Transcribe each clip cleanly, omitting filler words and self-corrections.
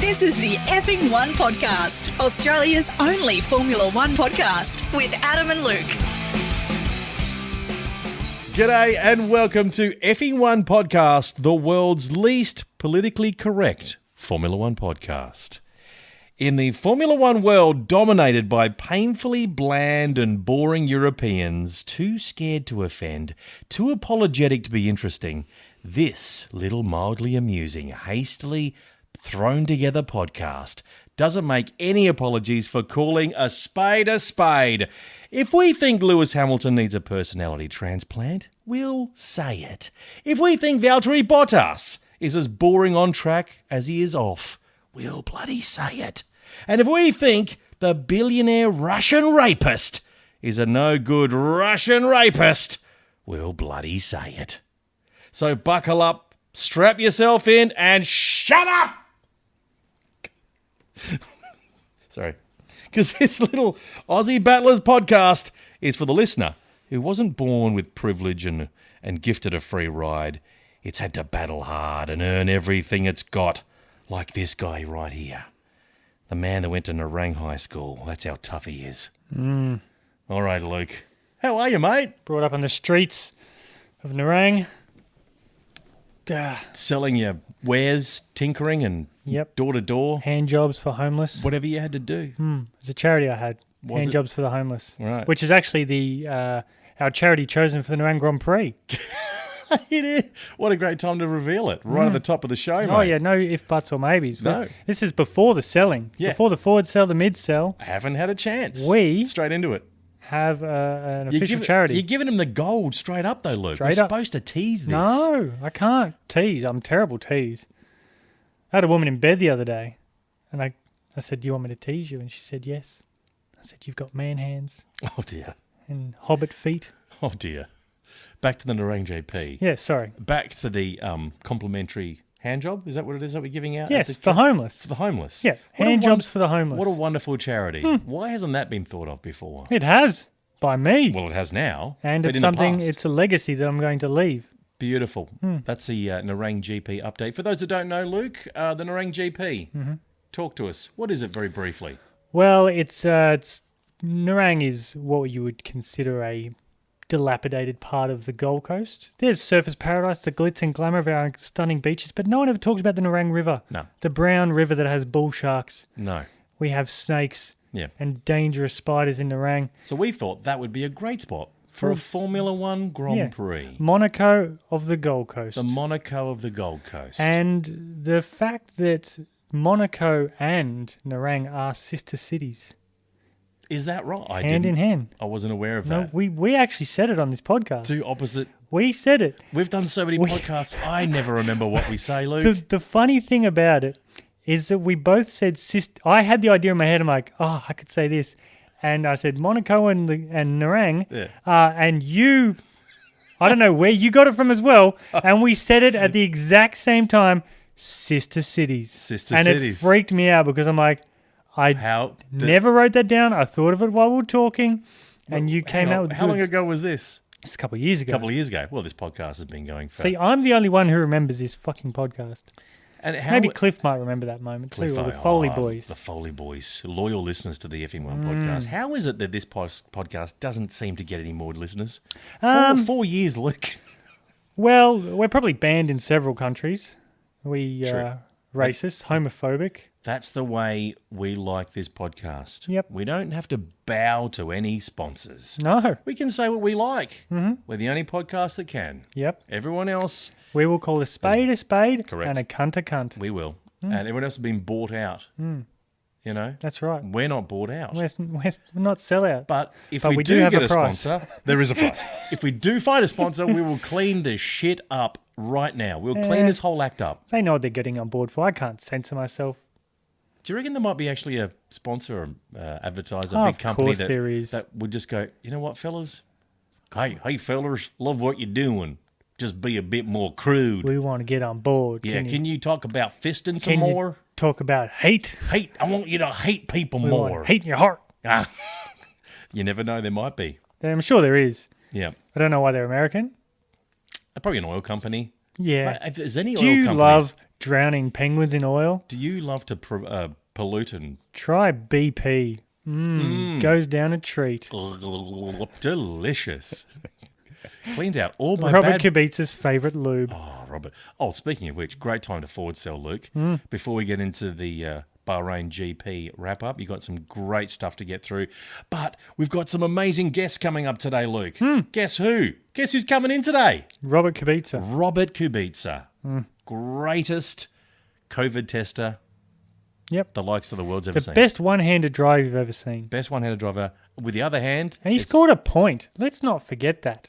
This is the Effing One Podcast, Australia's only Formula One podcast with Adam and Luke. G'day and welcome to Effing One Podcast, the world's least politically correct Formula One podcast. In the Formula One world dominated by painfully bland and boring Europeans, too scared to offend, too apologetic to be interesting, this little mildly amusing, hastily thrown together podcast doesn't make any apologies for calling a spade a spade. If we think Lewis Hamilton needs a personality transplant, we'll say it. If we think Valtteri Bottas is as boring on track as he is off, we'll bloody say it. And if we think the billionaire Russian rapist is a no-good Russian rapist, we'll bloody say it. So buckle up, strap yourself in, and shut up! Sorry. Because this little Aussie Battlers podcast is for the listener who wasn't born with privilege and gifted a free ride. It's had to battle hard and earn everything it's got, like this guy right here. The man that went to Nerang High School. That's how tough he is. All right, Luke. How are you, mate? Brought up on the streets of Nerang. Selling your wares, tinkering and door to door. Hand jobs for homeless. Whatever you had to do. It's a charity I had. Was Hand it? jobs for the homeless. Right. Which is actually the our charity chosen for the Nerang Grand Prix. It is. What a great time to reveal it. Right at the top of the show, mate. Oh, yeah. No if, buts or maybes. But No. this is before the selling. Yeah. Before the forward sell, the mid sell. I haven't had a chance. We- Straight into it. Have an official charity. You're giving him the gold straight up, though, Luke. Straight You're up. supposed to tease this. No, I can't tease. I'm terrible tease. I had a woman in bed the other day, and I said, "Do you want me to tease you?" And she said, "Yes." I said, "You've got man hands Oh, dear. and hobbit feet." Oh, dear. Back to the Nerang JP. Yeah, sorry. Back to the complimentary hand job. Is that what it is that we're giving out? Yes, at the for cha- homeless. For the homeless. Yeah, What a hand won- jobs for the homeless. What a wonderful charity. Why hasn't that been thought of before? It has, by me. Well, it has now. And but it's in the something, past. it's a legacy that I'm going to leave. Beautiful. That's the Nerang GP update. For those that don't know, Luke, the Nerang GP, talk to us. What is it very briefly? Well, it's Nerang is what you would consider a dilapidated part of the Gold Coast. There's surface paradise, the glitz and glamour of our stunning beaches, but no one ever talks about the Nerang River. No. The brown river that has bull sharks. No. We have snakes Yeah. and dangerous spiders in Nerang. So we thought that would be a great spot for a Formula One Grand Yeah. Prix. Monaco of the Gold Coast. The Monaco of the Gold Coast. And the fact that Monaco and Nerang are sister cities, is that right? I hand in hand. I wasn't aware of No, that. we actually said it on this podcast. Two opposite. We said it. We've done so many podcasts. I never remember what we say, Luke. The funny thing about it is that we both said sister. I had the idea in my head. I'm like, oh, I could say this, and I said Monaco and Nerang, Yeah. and you. I don't know where you got it from as well, and we said it at the exact same time. Sister cities. Sister and cities. it freaked me out because I'm like, I never wrote that down. I thought of it while we were talking, and you came out with the How long goods. ago was this? Just a couple of years ago. A couple of years ago. Well, this podcast has been going for... See, I'm the only one who remembers this fucking podcast. and how, Maybe Cliff might remember that moment too, or the Cliffo, Foley boys. The Foley boys, loyal listeners to the Effing One podcast. How is it that this podcast doesn't seem to get any more listeners? 4 years, Luke. Well, we're probably banned in several countries. We True. racist, homophobic. That's the way we like this podcast. Yep. We don't have to bow to any sponsors. No. We can say what we like. Mm-hmm. We're the only podcast that can. Yep. Everyone else, We will call a spade, Correct. and a cunt a cunt. we will. And everyone else has been bought out. You know? That's right. We're not bought out. We're not sellouts. But if But we we do do have get a a price. sponsor, there is a price. If we do find a sponsor, we will clean the shit up right now. We'll clean this whole act up. They know what they're getting on board for. I can't censor myself. Do you reckon there might be actually a sponsor or advertiser, Oh, a big of company course there is. that would just go, you know what, fellas? Hey, fellas, love what you're doing. Just be a bit more crude. We want to get on board. Yeah, can you talk about fisting some can you more? talk about hate? Hate, I want you to hate people We want more. hate in your heart. Ah. You never know, there might be. I'm sure there is. Yeah. I don't know why they're American. Probably an oil company. Yeah. Mate, if there's any Do oil you companies, love drowning penguins in oil? do you love to pollute and Try BP. Goes down a treat. delicious? Cleaned out all my Robert bad... Kubica's favourite lube. Oh, Robert. Oh, speaking of which, great time to forward sell, Luke. Before we get into the Bahrain GP wrap-up, you got some great stuff to get through. But we've got some amazing guests coming up today, Luke. Guess who? Guess who's coming in today? Robert Kubica. Robert Kubica. Greatest COVID tester Yep. the likes of the world's ever The seen. best one-handed drive you've ever seen. Best one-handed driver. With the other hand... And he it's scored a point. Let's not forget that.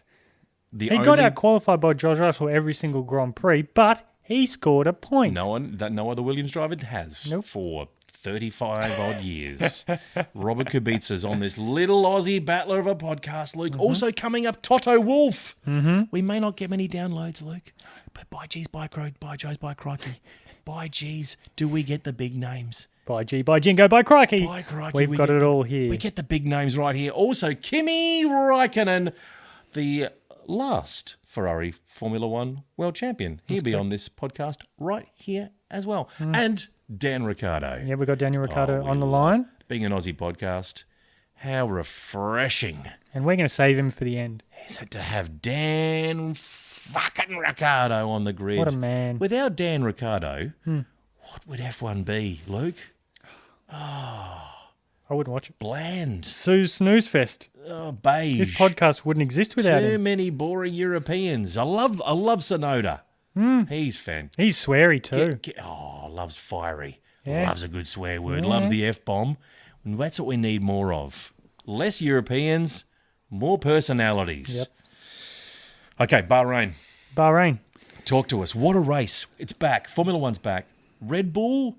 the He only... got out qualified by George Russell every single Grand Prix, but he scored a point. No other Williams driver has Nope. for 35 odd years. Robert Kubica's on this little Aussie battler of a podcast, Luke. Also coming up, Toto Wolff. We may not get many downloads, Luke, but by G's, by Joe's, by crikey, by G's, do we get the big names? By G, by Jingo, by Crikey. By crikey, We've we got get it all here. We get the big names right here. Also, Kimi Räikkönen, the last Ferrari Formula One world champion. He'll be on this podcast right here as well. And Dan Ricciardo. Yeah, we've got Daniel Ricciardo we on the love- line, Being an Aussie podcast, how refreshing and we're going to save him for the end. is it to have Dan fucking Ricciardo on the grid. What a man. Without Dan Ricciardo, what would F1 be, Luke? I wouldn't watch it. Bland. Snooze Fest. Oh, beige. This podcast wouldn't exist without Too him. many boring Europeans. I love Sonoda. He's fan. He's sweary too. Loves fiery. Yeah. Loves a good swear word. Loves the F-bomb. And that's what we need more of. Less Europeans, more personalities. Yep. Okay, Bahrain. Bahrain. Talk to us. What a race. It's back. Formula One's back. Red Bull.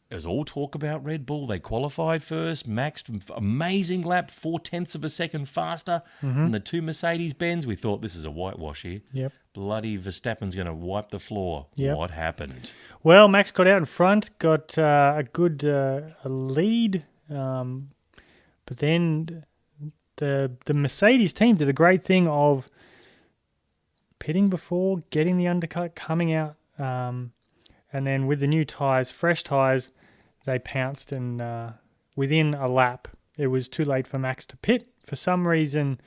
There's all talk about Red Bull. They qualified first. Maxed amazing lap, 0.4 of a second faster than the two Mercedes-Benz. We thought this is a whitewash here. Yep. Bloody Verstappen's going to wipe the floor. Yep. What happened? Well, Max got out in front, got a good a lead, but then the Mercedes team did a great thing of pitting before, getting the undercut, coming out, and then with the new tyres, fresh tyres, they pounced, and within a lap, it was too late for Max to pit. For some reason,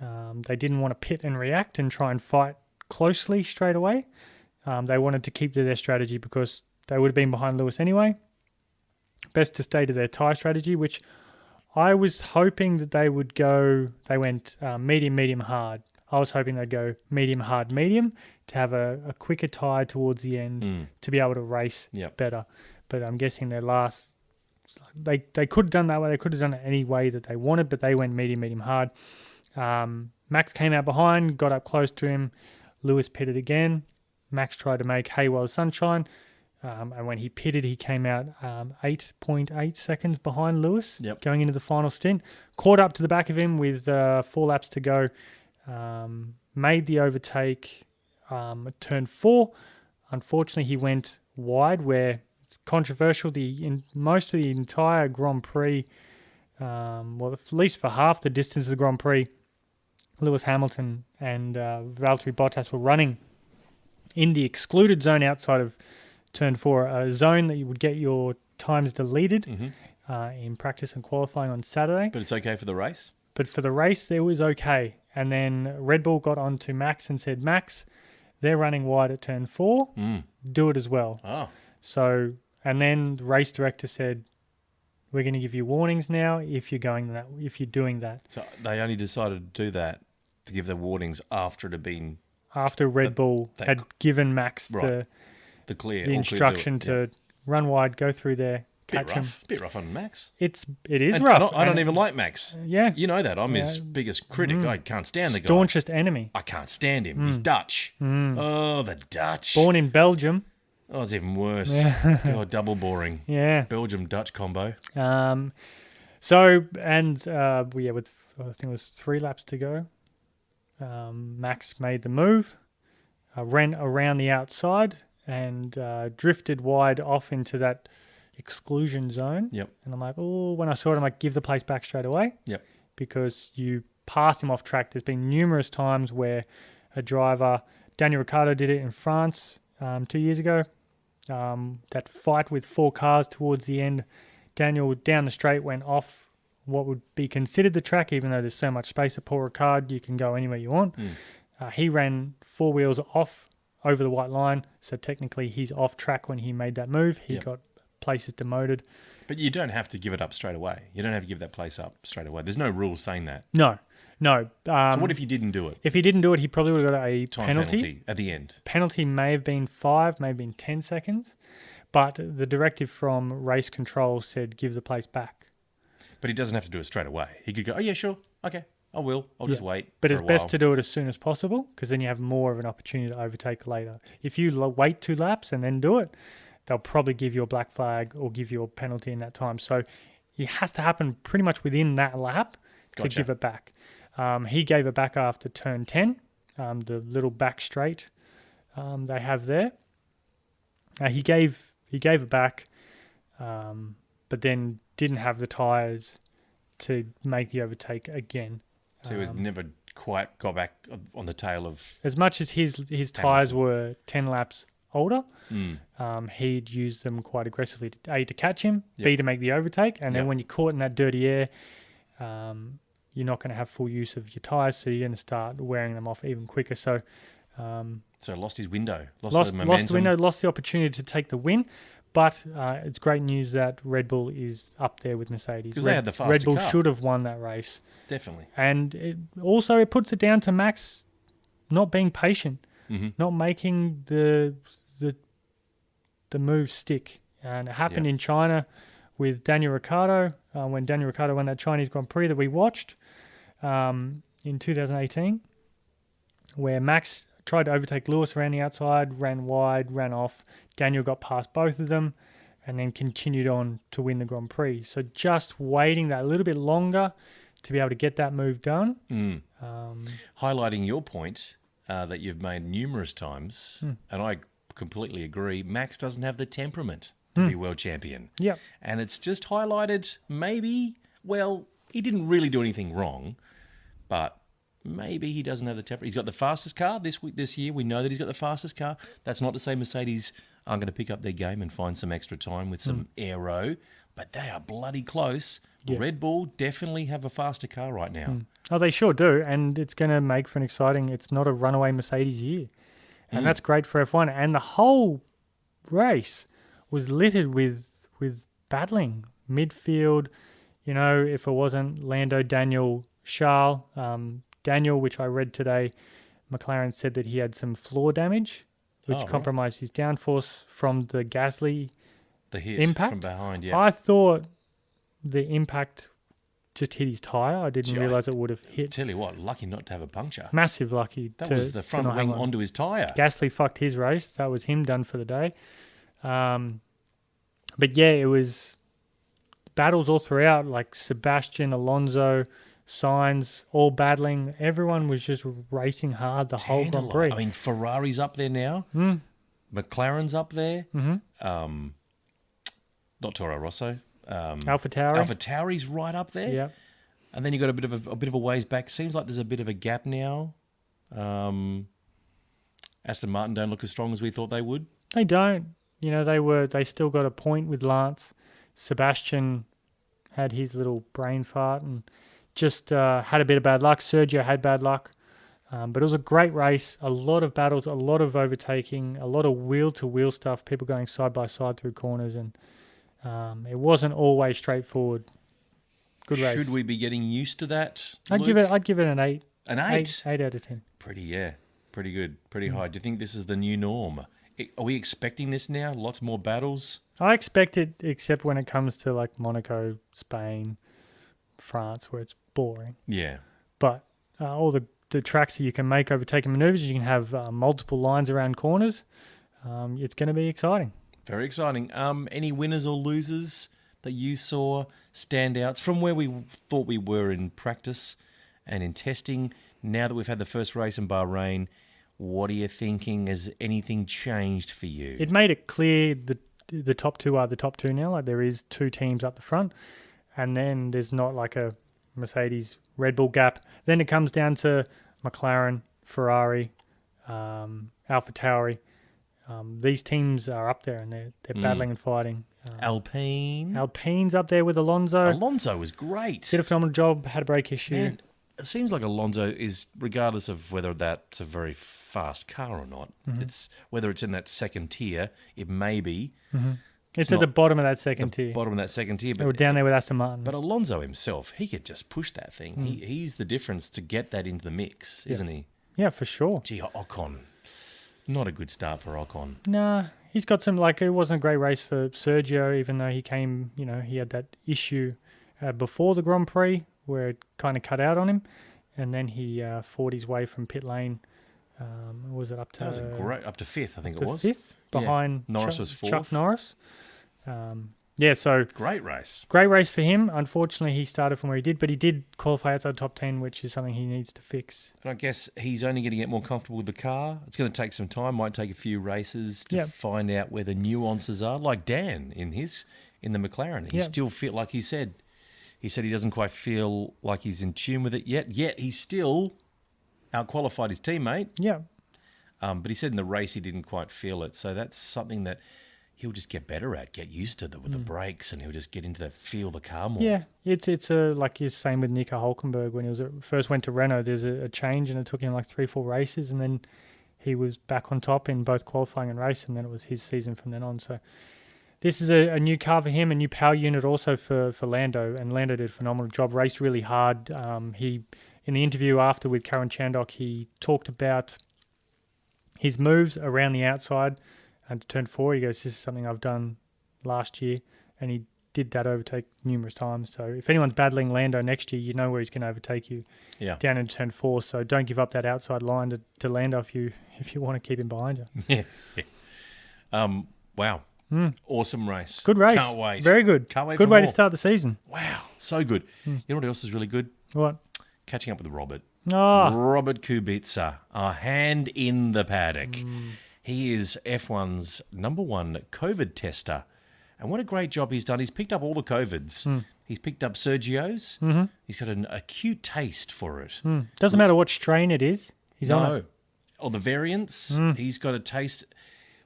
they didn't want to pit and react and try and fight closely straight away. They wanted to keep to their strategy because they would have been behind Lewis anyway. Best to stay to their tyre strategy, which I was hoping that they would go, they went medium, medium, hard. I was hoping they'd go medium, hard, medium to have a quicker tyre towards the end to be able to race better. But I'm guessing their last, they could have done that way. They could have done it any way that they wanted, but they went medium, medium, hard. Max came out behind, got up close to him. Lewis pitted again. Max tried to make hay while the sun shine. And when he pitted, he came out 8.8 seconds behind Lewis going into the final stint. Caught up to the back of him with 4 laps to go. Made the overtake at turn 4. Unfortunately, he went wide where it's controversial. Most of the entire Grand Prix, well, at least for half the distance of the Grand Prix, Lewis Hamilton and Valtteri Bottas were running in the excluded zone outside of turn 4, a zone that you would get your times deleted in practice and qualifying on Saturday. But it's okay for the race? But for the race, it was okay. And then Red Bull got on to Max and said, Max, they're running wide at turn 4. Do it as well. Oh. So, and then the race director said, we're going to give you warnings now if you're doing that. So they only decided to do that, to give the warnings after it had been... After Red Bull had given Max the clear, the instruction to run wide, go through there, catch him. Bit rough on Max. It is And rough. I don't even like Max. Yeah. You know that. I'm his biggest critic. I can't stand the guy. Staunchest enemy. I can't stand him. He's Dutch. Oh, the Dutch. Born in Belgium. Oh, it's even worse. God, double boring. Yeah. Belgium-Dutch combo. So, and with I think it was 3 laps to go, Max made the move, ran around the outside and drifted wide off into that exclusion zone. Yep. And I'm like, when I saw it, I'm like, give the place back straight away. Yep. Because you passed him off track. There's been numerous times where a driver Daniel Ricciardo did it in France 2 years ago. That fight with 4 cars towards the end, Daniel down the straight went off what would be considered the track, even though there's so much space at Paul Ricard, you can go anywhere you want. He ran 4 wheels off over the white line, so technically he's off track when he made that move. He got places demoted. But you don't have to give it up straight away. You don't have to give that place up straight away. There's no rule saying that. No. So what if he didn't do it? If he didn't do it, he probably would have got a Time penalty at the end. Penalty may have been 5, may have been 10 seconds, but the directive from race control said give the place back. But he doesn't have to do it straight away. He could go, oh, yeah, sure. Okay, I will. I'll just wait. But for it's a best while. to do it as soon as possible because then you have more of an opportunity to overtake later. If you wait 2 laps and then do it, they'll probably give you a black flag or give you a penalty in that time. So it has to happen pretty much within that lap to give it back. He gave it back after turn 10, the little back straight they have there. He gave it back, but then didn't have the tyres to make the overtake again. So he was never quite got back on the tail of... As much as his tyres were 10 laps older, he'd use them quite aggressively, A, to catch him, B, to make the overtake, and then when you're caught in that dirty air, you're not going to have full use of your tyres, so you're going to start wearing them off even quicker. So lost his window. Lost the window, lost the opportunity to take the win. But it's great news that Red Bull is up there with Mercedes. Because they had the faster Red Bull car. should have won that race. Definitely. And it puts it down to Max not being patient, not making the move stick. And it happened in China with Daniel Ricciardo, when Daniel Ricciardo won that Chinese Grand Prix that we watched in 2018, where Max tried to overtake Lewis around the outside, ran wide, ran off. Daniel got past both of them and then continued on to win the Grand Prix. So just waiting that little bit longer to be able to get that move done. Highlighting your point that you've made numerous times, and I completely agree, Max doesn't have the temperament to be world champion. Yep. And it's just highlighted maybe, well, he didn't really do anything wrong, but maybe he doesn't have the temper. He's got the fastest car this year. We know that he's got the fastest car. That's not to say Mercedes aren't going to pick up their game and find some extra time with some aero, but they are bloody close. Yeah. Red Bull definitely have a faster car right now. Oh, they sure do, and it's going to make for an exciting... It's not a runaway Mercedes year, and that's great for F1. And the whole race was littered with battling. Midfield, if it wasn't Lando, Daniel, Charles... Daniel, which I read today, McLaren said that he had some floor damage, which compromised his downforce from the Gasly impact. From behind, yeah. I thought the impact just hit his tyre. I didn't realise it would have hit. Tell you what, lucky not to have a puncture. Massive lucky. That was the front wing onto his tyre. Gasly fucked his race. That was him done for the day. But yeah, it was battles all throughout, like Sebastian, Alonso, Sainz, all battling. Everyone was just racing hard the whole Grand Prix. I mean, Ferrari's up there now. McLaren's up there. Not Toro Rosso. AlphaTauri's right up there. Yeah. And then you got a bit of a ways back. Seems like there's a bit of a gap now. Aston Martin don't look as strong as we thought they would. They don't. They still got a point with Lance. Sebastian had his little brain fart and just had a bit of bad luck. Sergio had bad luck. But it was a great race, a lot of battles, a lot of overtaking, a lot of wheel-to-wheel stuff, people going side by side through corners, and it wasn't always straightforward. Good race. Should we be getting used to that, I'd give it an 8. An 8? 8 out of 10. Pretty good, pretty high. Do you think this is the new norm? Are we expecting this now? Lots more battles? I expect it, except when it comes to like Monaco, Spain, France, where it's boring. Yeah. But all the tracks that you can make overtaking maneuvers, you can have multiple lines around corners. It's going to be exciting. Very exciting. Any winners or losers that you saw, standouts from where we thought we were in practice and in testing? Now that we've had the first race in Bahrain, what are you thinking? Has anything changed for you? It made it clear the top two are the top two now. Like there is 2 teams up the front, and then there's not like a Mercedes Red Bull gap. Then it comes down to McLaren, Ferrari, Alpha Tauri. These teams are up there and they're battling and fighting. Alpine. Alpine's up there with Alonso. Alonso was great. Did a phenomenal job, had a brake issue. Man, it seems like Alonso is, regardless of whether that's a very fast car or not, it's whether it's in that second tier, it may be. It's at the bottom of that second tier. Bottom of that second tier. They were down there with Aston Martin. But Alonso himself, he could just push that thing. He's the difference to get that into the mix, isn't he? Yeah, for sure. Gee, Ocon. Not a good start for Ocon. Nah, he's got some, it wasn't a great race for Sergio, even though he came, he had that issue before the Grand Prix where it kind of cut out on him. And then he fought his way from pit lane. Was it up to... That was up to fifth, I think it was. Fifth, behind Norris was fourth. Chuck Norris. So... Great race. Great race for him. Unfortunately, he started from where he did, but he did qualify outside top 10, which is something he needs to fix. And I guess he's only going to get more comfortable with the car. It's going to take some time, might take a few races to find out where the nuances are. Like Dan in the McLaren. He still feel like he said he doesn't quite feel like he's in tune with it yet. Yet he still outqualified his teammate. Yeah. But he said in the race he didn't quite feel it. So that's something that he'll just get better at, get used to with the brakes, and he'll just get into feel the car more. Yeah, it's like you're saying with Nico Hulkenberg when he first went to Renault. There's a change, and it took him 3-4 races, and then he was back on top in both qualifying and race, and then it was his season from then on. So this is a new car for him, a new power unit also for Lando, and Lando did a phenomenal job. Raced really hard. He in the interview after with Karen Chandok, he talked about his moves around the outside. And to turn 4, he goes, this is something I've done last year. And he did that overtake numerous times. So if anyone's battling Lando next year, you know where he's going to overtake you down into turn 4. So don't give up that outside line to Lando if you want to keep him behind you. Wow. Awesome race. Good race. Can't wait. Very good. Can't wait Good for way more. to start the season. Wow. So good. You know what else is really good? What? Catching up with Robert. Oh. Robert Kubica, a hand in the paddock. He is F1's #1 COVID tester. And what a great job he's done. He's picked up all the COVIDs. He's picked up Sergio's. He's got an acute taste for it. Doesn't matter what strain it is. He's on it. Or the variants. He's got a taste.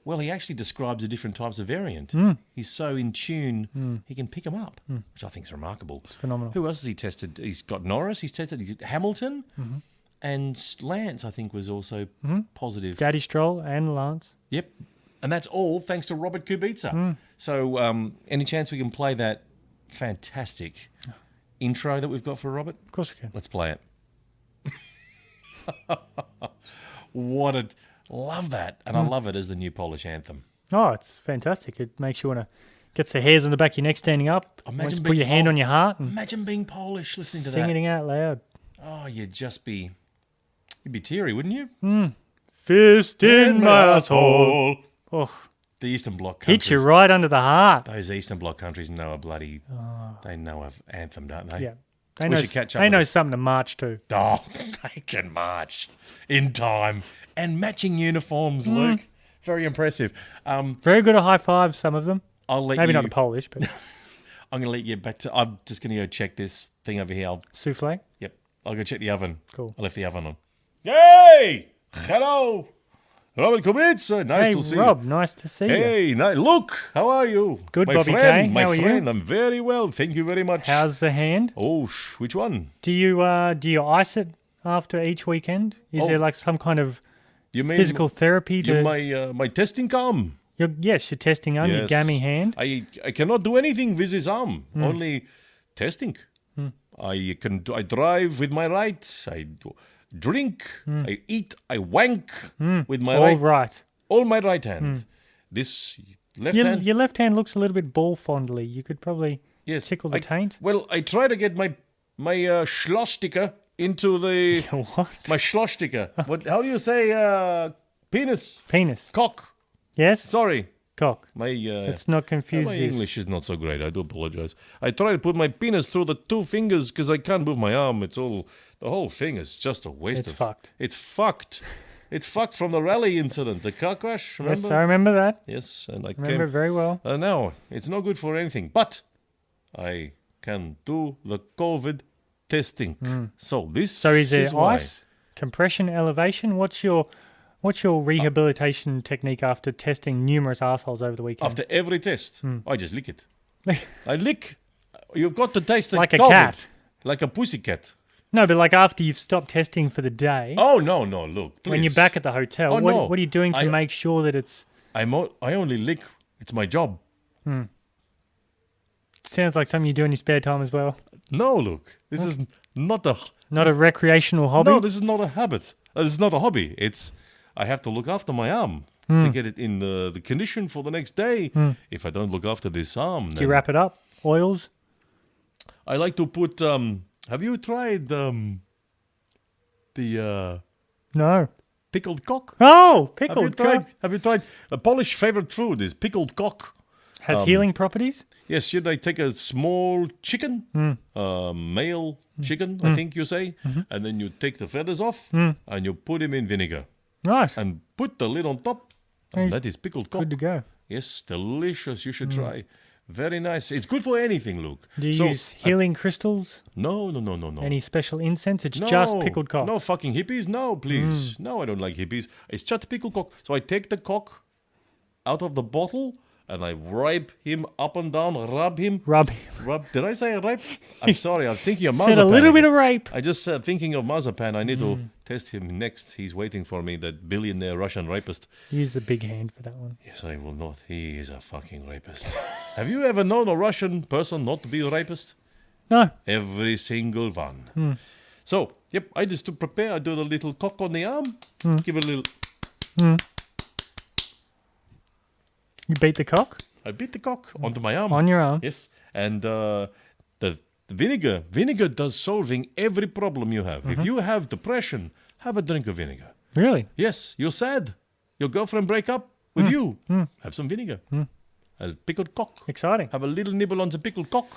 Well, he actually describes the different types of variant. He's so in tune, he can pick them up, which I think is remarkable. It's phenomenal. Who else has he tested? He's got Norris. He's tested Hamilton. And Lance, I think, was also positive. Daddy Stroll and Lance. Yep. And that's all thanks to Robert Kubica. So any chance we can play that fantastic intro that we've got for Robert? Of course we can. Let's play it. Love that. And I love it as the new Polish anthem. Oh, it's fantastic. It makes you want to... Gets the hairs on the back of your neck standing up. Imagine put your hand on your heart and imagine being Polish listening to that. singing it out loud. Oh, you'd be teary, wouldn't you? Fist in my asshole. Oh, The Eastern Bloc countries. hit you right under the heart. Those Eastern Bloc countries know a bloody... They know an anthem, don't they? Yeah. We should catch up They with know them. something to march to. Oh, they can march in time. And matching uniforms, Luke. Very impressive. Very good at high fives, some of them. I'll let Maybe you... not the Polish, but I'm going to let you back to... I'm just going to go check this thing over here. souffle. Yep. I'll go check the oven. Cool. I left the oven on. Hey! Hello! Robert Kubica. Nice Hey, to see Rob, you. nice to see you. Hey, Luke, how are you? Good, my Bobby friend, K. My How are you? friend, I'm very well. Thank you very much. How's the hand? Oh, which one? Do you ice it after each weekend? Is there some kind of You mean physical therapy you to... my testing arm? Yes, you're testing on your Yes. gammy hand. I cannot do anything with this arm. Only testing. I drive with my right. I drink. I eat. I wank with my All right. right. All my right hand. This left hand. Your left hand looks a little bit ball fondly. You could probably tickle the taint. Well, I try to get my Schlosssticker into the What? my Schlosssticker. How do you say penis? Penis. Cock. Yes? Sorry. Cock. My Let's not confuse my this. English is not so great. I do apologize. I try to put my penis through the two fingers because I can't move my arm. The whole thing is just a waste It's of... fucked. It's fucked. It's fucked from the rally incident, the car crash, remember? Yes, I remember that. Yes, and I Remember came... very well. No, it's no good for anything. But I can do the COVID testing. So this So is is there why. ice, compression, elevation? What's your What's your rehabilitation technique after testing numerous assholes over the weekend? After every test, I just lick it. I lick. You've got to taste the Like a COVID. cat. Like a pussycat. No, but like after you've stopped testing for the day, Oh, no, look, please. when you're back at the hotel, Oh, no. what are you doing to make sure that it's... I only lick. It's my job. Sounds like something you do in your spare time as well. No, look. This is not a... Not a recreational hobby? No, this is not a habit. This is not a hobby. It's... I have to look after my arm to get it in the condition for the next day. If I don't look after this arm, Do you wrap it up? Oils? I like to put... have you tried the No. pickled cock? Oh, pickled cock. Have you tried? A Polish favorite food is pickled cock. Has healing properties? Yes, they take a small chicken, male chicken, I think you say, and then you take the feathers off and you put him in vinegar Right. and put the lid on top. And that is pickled cock. Good to go. Yes, delicious. You should try. Very nice. It's good for anything, Luke. Do you use healing crystals? No. Any special incense? It's just pickled cock. No fucking hippies. No, please. No, I don't like hippies. It's just pickled cock. So I take the cock out of the bottle and I wipe him up and down, rub him. Rub. Did I say rape? I'm sorry. I'm thinking of Said marzipan. a little bit of rape. I just said thinking of marzipan. I need to test him next. He's waiting for me, that billionaire Russian rapist. Use the big hand for that one. Yes, I will not. He is a fucking rapist. Have you ever known a Russian person not to be a rapist? No. Every single one. So, yep, I just to prepare, I do the little cock on the arm, give it a little... You beat the cock? I beat the cock onto my arm. On your arm? Yes, and the vinegar does solving every problem you have. If you have depression, have a drink of vinegar. Really? Yes, you're sad. Your girlfriend break up with you. Have some vinegar. A pickled cock. Exciting. Have a little nibble on the pickled cock.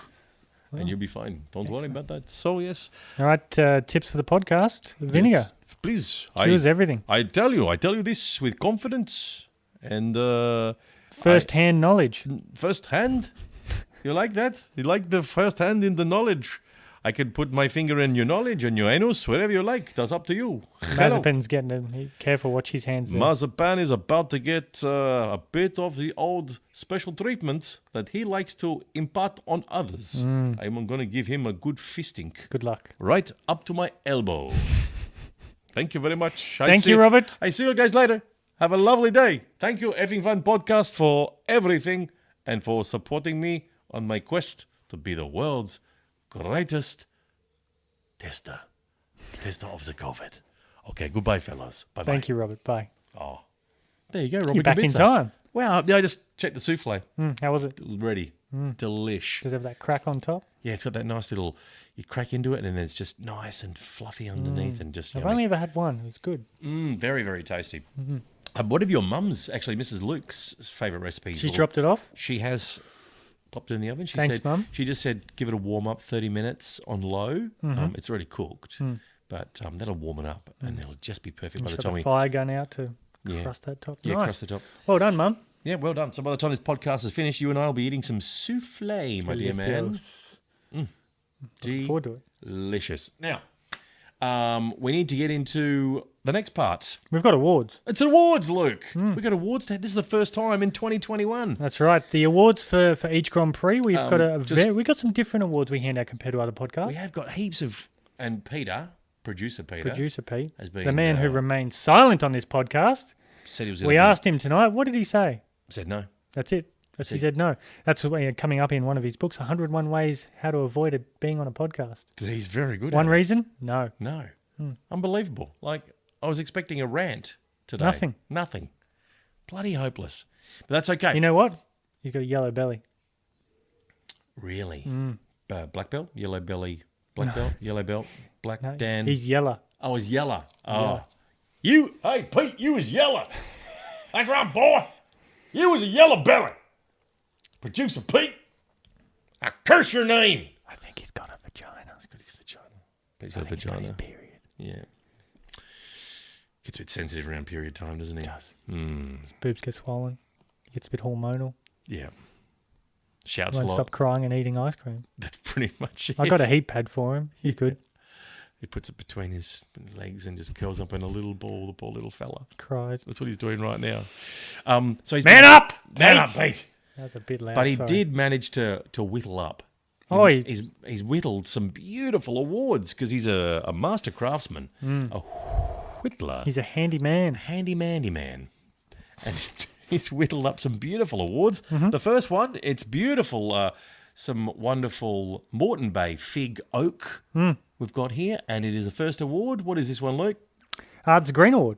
And you'll be fine. Don't worry about that. So, yes. All right, tips for the podcast. Vinegar. Yes, please. Cures everything. I tell you this with confidence and... First-hand knowledge. First hand? You like that? You like the first hand in the knowledge? I can put my finger in your knowledge and your anus, wherever you like. That's up to you. Marzipan's getting him. Careful, watch his hands there. Marzipan is about to get a bit of the old special treatment that he likes to impart on others. I'm going to give him a good fisting. Good luck. Right up to my elbow. Thank you very much. Thank you, Robert. I see you guys later. Have a lovely day. Thank you, Effing Fun Podcast, for everything and for supporting me on my quest to be the world's greatest tester of the COVID. Okay, goodbye, fellas. Bye-bye. Thank you, Robert. Bye. Oh, there you go, Robert. You're back in Kubica. time. Well, yeah, I just checked the souffle. How was it? Ready. Delish. Does it have that crack on top? Yeah, it's got that nice little, you crack into it and then it's just nice and fluffy underneath and just I've yummy. only ever had one. It was good. Very, very tasty. What of your mum's, actually, Mrs. Luke's favourite recipes? She dropped it off? She has popped it in the oven. She Thanks, said, Mum. She just said, give it a warm up 30 minutes on low. It's already cooked, but that'll warm it up and it'll just be perfect by the She's time got we... the fire gun out to crust that top. Yeah, Nice. crust the top. Well done, Mum. Yeah, well done. So by the time this podcast is finished, you and I will be eating some souffle, my dear man. Looking forward to it. Delicious. Now, we need to get into the next part. We've got awards. It's awards, Luke. We've got awards. This is the first time in 2021. That's right. The awards for each Grand Prix. We've got we got some different awards we hand out compared to other podcasts. We have got heaps of... And producer Peter, Pete, has been, the man who remains silent on this podcast. said he was... We asked him tonight. What did he say? Said no. That's it. He said no. That's coming up in one of his books, 101 Ways How to Avoid Being on a Podcast. He's very good One at reason? No. No. Unbelievable. Like, I was expecting a rant today. Nothing. Bloody hopeless. But that's okay. You know what? He's got a yellow belly. Really? Black belt? Yellow belly? Black belt? Yellow belt? Black No, Dan? he's yellow. Oh, he's yellow. Oh. Yeah. Hey, Pete, you was yellow. That's right, boy. You was a yellow belly. Producer Pete, I curse your name. I think he's got a vagina. He's got his vagina. He's got a vagina. He's got his period. Yeah. Gets a bit sensitive around period time, doesn't he? He does. His boobs get swollen. He gets a bit hormonal. Yeah. Shouts Won't a lot. stop crying and eating ice cream. That's pretty much it. I got a heat pad for him. He's good. He puts it between his legs and just curls up in a little ball, the poor little fella. Cries. That's what he's doing right now. So he's Man up! Man up, Pete! That was a bit loud. But he sorry. did manage to whittle up. Oh, He's whittled some beautiful awards because he's a master craftsman, a whittler, He's a handy man. handy man. And he's whittled up some beautiful awards. Mm-hmm. The first one, it's beautiful. Some wonderful Moreton Bay fig oak we've got here, and it is the first award. What is this one, Luke? It's a Green Award.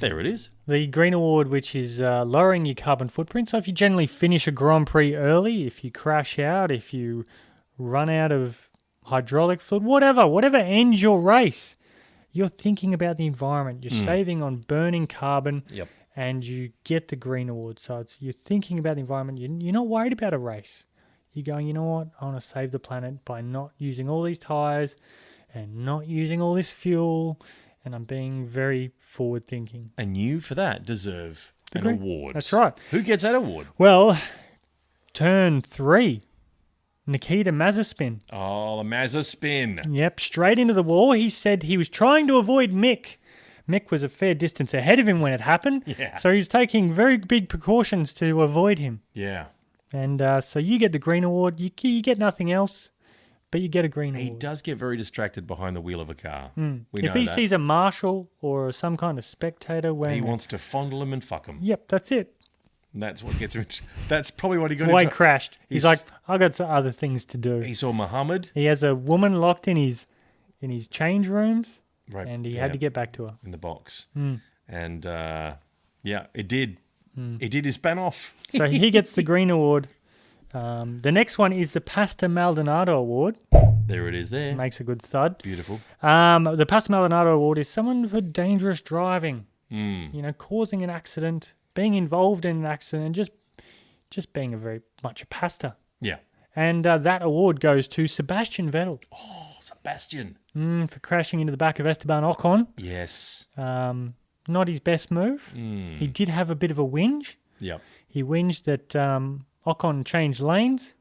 There it is. The Green Award, which is lowering your carbon footprint. So if you generally finish a Grand Prix early, if you crash out, if you run out of hydraulic fluid, whatever ends your race, you're thinking about the environment. You're saving on burning carbon. Yep. And you get the Green Award. So you're thinking about the environment. You're not worried about a race. You're going, you know what? I want to save the planet by not using all these tyres and not using all this fuel. And I'm being very forward thinking. And you, for that, deserve an award. That's right. Who gets that award? Well, turn 3. Nikita Mazepin. Oh, the Mazda spin. Yep, straight into the wall. He said he was trying to avoid Mick. Mick was a fair distance ahead of him when it happened. Yeah. So he was taking very big precautions to avoid him. Yeah. And so you get the Green Award. You get nothing else, but you get a Green He Award. does get very distracted behind the wheel of a car. We If know he that. sees a marshal or some kind of spectator He wearing wants to fondle him and fuck him. Yep, that's it. And that's what gets him. That's probably what he got. That's why he into- crashed. He's He's- like, I got some other things to do. He saw Muhammad. He has a woman locked in his change rooms, Right, and he yeah, had to get back to her. in the box. And yeah, it did. It did his span off. So he gets the Green Award. The next one is the Pasta Maldonado Award. There it is. There. Makes a good thud. Beautiful. The Pasta Maldonado Award is someone for dangerous driving. You know, causing an accident, being involved in an accident, and just being a very much a pasta. Yeah. And that award goes to Sebastian Vettel Oh, Sebastian. for crashing into the back of Esteban Ocon. Yes. Not his best move. He did have a bit of a whinge. Yep. He whinged that Ocon changed lanes.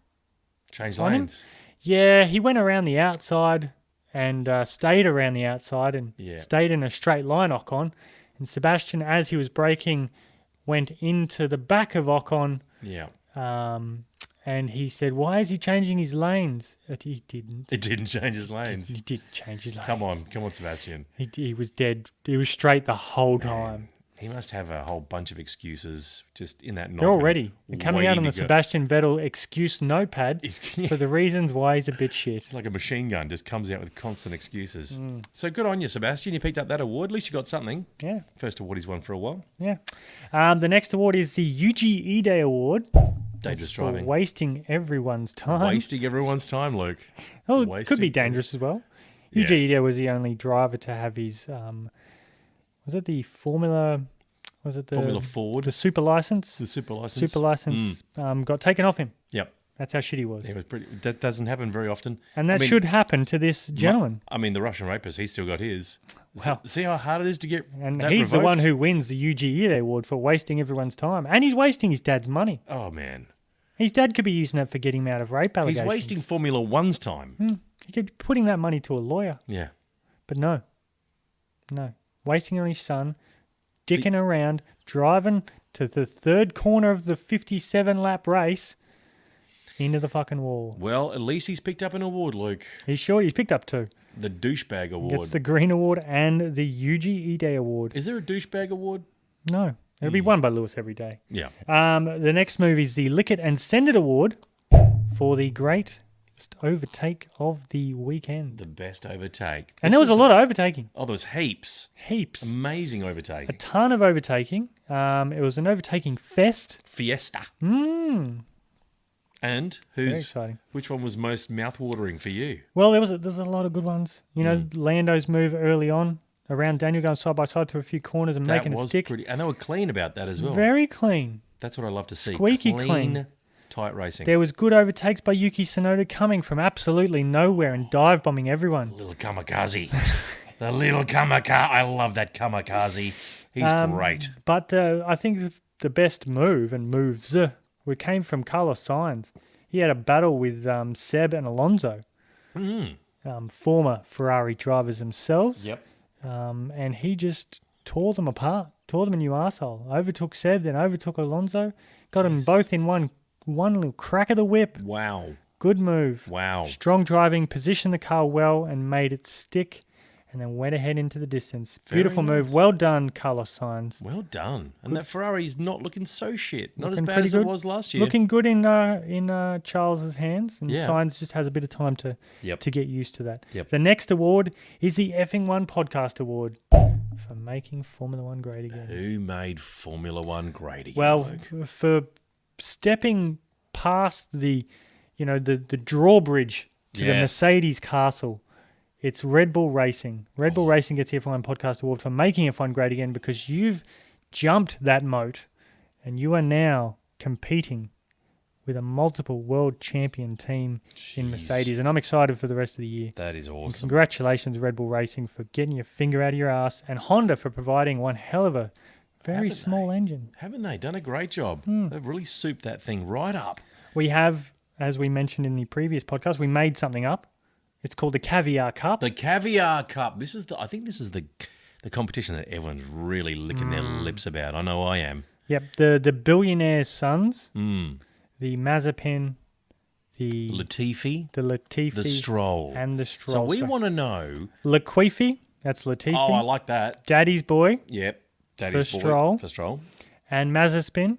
Change on him? lanes. Yeah, he went around the outside and stayed around the outside and Yeah. stayed in a straight line, Ocon. And Sebastian, as he was braking, went into the back of Ocon. Yeah. And he said, why is he changing his lanes? But he didn't. It didn't change his lanes. He didn't change his lanes. Come on, Sebastian. He was dead. He was straight the whole time. He must have a whole bunch of excuses just in that. They're all ready. They're coming out on the Sebastian. Sebastian Vettel excuse notepad for the reasons why he's a bit shit. It's like a machine gun, just comes out with constant excuses. So good on you, Sebastian. You picked up that award. At least you got something. Yeah, First award he's won for a while. yeah. The next award is the Yuji Ide Award. Dangerous For driving. wasting everyone's time. Wasting everyone's time, Luke. Oh, it could Wasting- be dangerous as well. Yes. Yuji Ide was the only driver to have his, was it the Formula, was it the Formula Ford. the super license? The super license. Super license got taken off him. Yep. That's how shit he was. It was pretty. That doesn't happen very often. And that I mean, should happen to this gentleman. I mean, the Russian rapist, he's still got his. Well, See how hard it is to get and that he's the one revoked? who wins the Yuji Ide Award for wasting everyone's time. And he's wasting his dad's money. Oh, man. His dad could be using that for getting him out of rape allegations. He's wasting Formula One's time. He could be putting that money to a lawyer. Yeah. But no. Wasting on his son, dicking around, driving to the third corner of the 57-lap race into the fucking wall. Well, at least he's picked up an award, Luke. He's picked up 2. The douchebag award. Gets the Green Award and the Yuji Ide Award. Is there a douchebag award? No. It'll be won by Lewis every day. Yeah. The next move is the Lick It and Send It Award for the greatest overtake of the weekend. The best overtake. And there was a lot of overtaking. Oh, there was heaps. Heaps. Amazing A overtaking. ton of overtaking. It was an overtaking fest. Fiesta. And Very exciting. which one was most mouth-watering for you? Well, there was a lot of good ones. You know, Lando's move early on around Daniel going side by side to a few corners and making That a was stick. pretty, and they were clean about that as well. Very clean. That's what I love to see. Squeaky clean. Tight racing. There was good overtakes by Yuki Tsunoda coming from absolutely nowhere and dive bombing everyone. Little kamikaze. The little kamikaze. I love that kamikaze. He's great. But I think the best move and moves came from Carlos Sainz. He had a battle with Seb and Alonso. former Ferrari drivers themselves. Yep. And he just tore them apart, tore them a new arsehole. Overtook Seb, then overtook Alonso. Got them both in one little crack of the whip. Wow. Good move. Wow. Strong driving, positioned the car well and made it stick, and then went ahead into the distance. Beautiful Very move. nice. Well done, Carlos Sainz. Well done. And that Ferrari's not looking so shit. Not Looking as bad pretty as good. it was last year. Looking good in Charles's hands, and Yeah. Sainz just has a bit of time to Yep. get used to that. Yep. The next award is the Effing One Podcast Award for making Formula One great again. Who made Formula One great again? Well, Luke? for stepping past the drawbridge to the Yes. Mercedes castle, it's Red Bull Racing. Red Bull Racing gets the F1 Podcast Award for making F1 great again because you've jumped that moat and you are now competing with a multiple world champion team in Mercedes. And I'm excited for the rest of the year. That is And awesome. congratulations, Red Bull Racing, for getting your finger out of your ass, and Honda for providing one hell of a very Haven't small engine. Haven't they done a great job? Hmm. They've really souped that thing right up. We have, as we mentioned in the previous podcast, we made something up. It's called the Caviar Cup. The Caviar Cup. I think this is the competition that everyone's really licking their lips about. I know I am. Yep, the billionaire sons, Mm. the Mazepin, the Latifi, Latifi, the Stroll. and the Stroll. So we want to know. Latifi, that's Latifi. Oh, I like that. Daddy's boy, Yep. Daddy's For boy. Stroll. For Stroll. and Mazepin.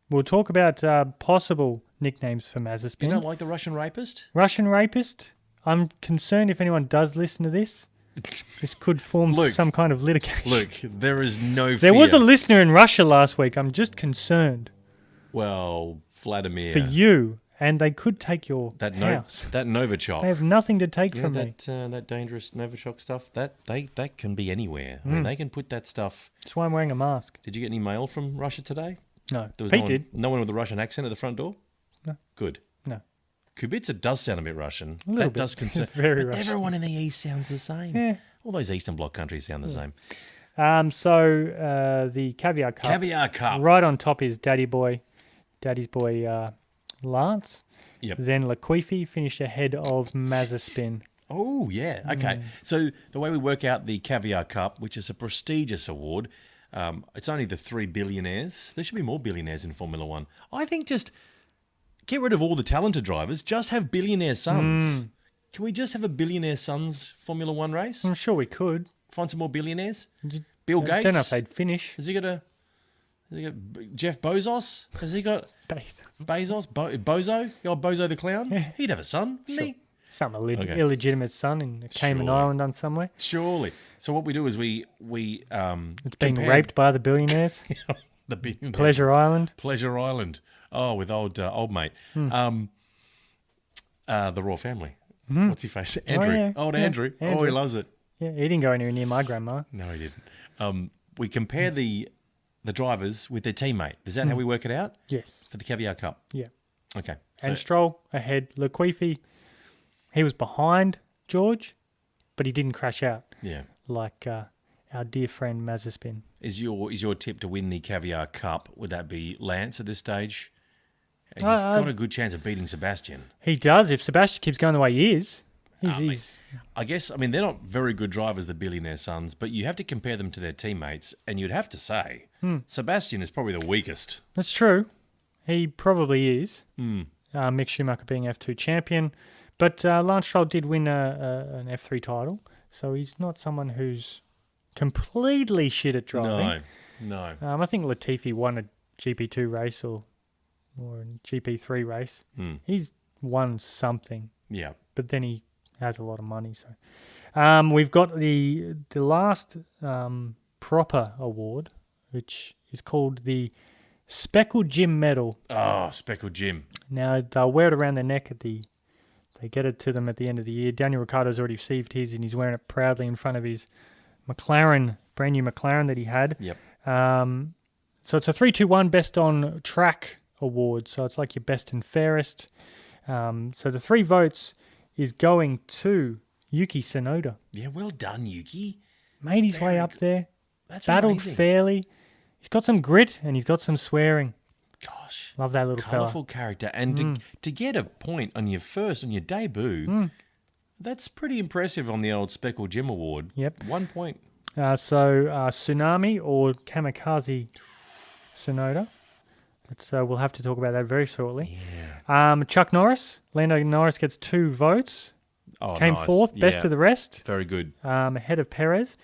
We'll talk about possible nicknames for You Mazepin. don't like the Russian rapist? Russian rapist. I'm concerned if anyone does listen to this, this could form Luke. some kind of litigation. Look, there is no fear. There was a listener in Russia last week. I'm just concerned Well, Vladimir. for you, and they could take your that house. that Novichok. They have nothing to take You know from me. that dangerous Novichok stuff? That can be anywhere. I mean, they can put that stuff. That's why I'm wearing a mask. Did you get any mail from Russia today? No, There was Pete no one, did. No one with a Russian accent at the front door? No. Good. No. Kubica does sound a bit Russian. A little That bit. does concern. Very but Russian. everyone in the East sounds the same. Yeah. All those Eastern Bloc countries sound the same. So the Caviar Cup. Caviar Cup. Right on top is Daddy's boy, Lance. Yep. Then Latifi finished ahead of Mazepin. Oh, yeah. Okay. So the way we work out the Caviar Cup, which is a prestigious award, it's only the 3 billionaires. There should be more billionaires in Formula One. I think just get rid of all the talented drivers. Just have billionaire sons. Can we just have a billionaire sons Formula One race? I'm sure we could. Find some more billionaires? Bill I Gates? don't know if they'd finish. Has he got Jeff Bezos? Has he got Bezos? Bozo? The old Bozo the Clown? Yeah. He'd have a son, wouldn't he? Some Okay. illegitimate son in a Cayman Surely. Island on somewhere. Surely. So what we do is we It's being compare raped by the billionaires. the billionaires. Pleasure Island. Pleasure Island. Oh, with old mate. The Royal Family. What's he face? Andrew. yeah. Old Yeah, Andrew. Oh, he Andrew. loves it. Yeah, he didn't go anywhere near my grandma. No, he didn't. We compare the drivers with their teammate. Is that how we work it out Yes. for the Caviar Cup? Yeah. Okay. And Stroll ahead. Latifi, he was behind George, but he didn't crash out yeah. like our dear friend Mazepin. Is your tip to win the Caviar Cup? Would that be Lance at this stage? He's Uh, got a good chance of beating Sebastian. He does. If Sebastian keeps going the way he is, he's I guess, I mean, they're not very good drivers, the billionaire sons, but you have to compare them to their teammates, and you'd have to say Sebastian is probably the weakest. That's true. He probably is. Mick Schumacher being F2 champion. But Lance Stroll did win an F3 title, so he's not someone who's completely shit at driving. No. I think Latifi won a GP2 race or a GP3 race. He's won something, Yeah. but then he has a lot of money. So we've got the last proper award, which is called the Speckled Jim Medal. Oh, Speckled Jim. Now, they'll wear it around their neck they get it to them at the end of the year. Daniel Ricciardo's already received his, and he's wearing it proudly in front of his McLaren, brand new McLaren that he had. Yep. So it's a 3-2-1 best on track award. So it's like your best and fairest. So the 3 votes is going to Yuki Tsunoda. Yeah, well done, Yuki. Made his way up there. That's Battled amazing. fairly. He's got some grit and he's got some swearing. Gosh. Love that little fella. Colourful character. And to get a point on your debut, That's pretty impressive on the old Speckled Gem Award. Yep. 1 point. Tsunami or Kamikaze Sonoda. We'll have to talk about that very shortly. Yeah. Chuck Norris. Lando Norris gets 2 votes. Oh, Came nice. fourth, best of the rest, Very good. ahead of Perez.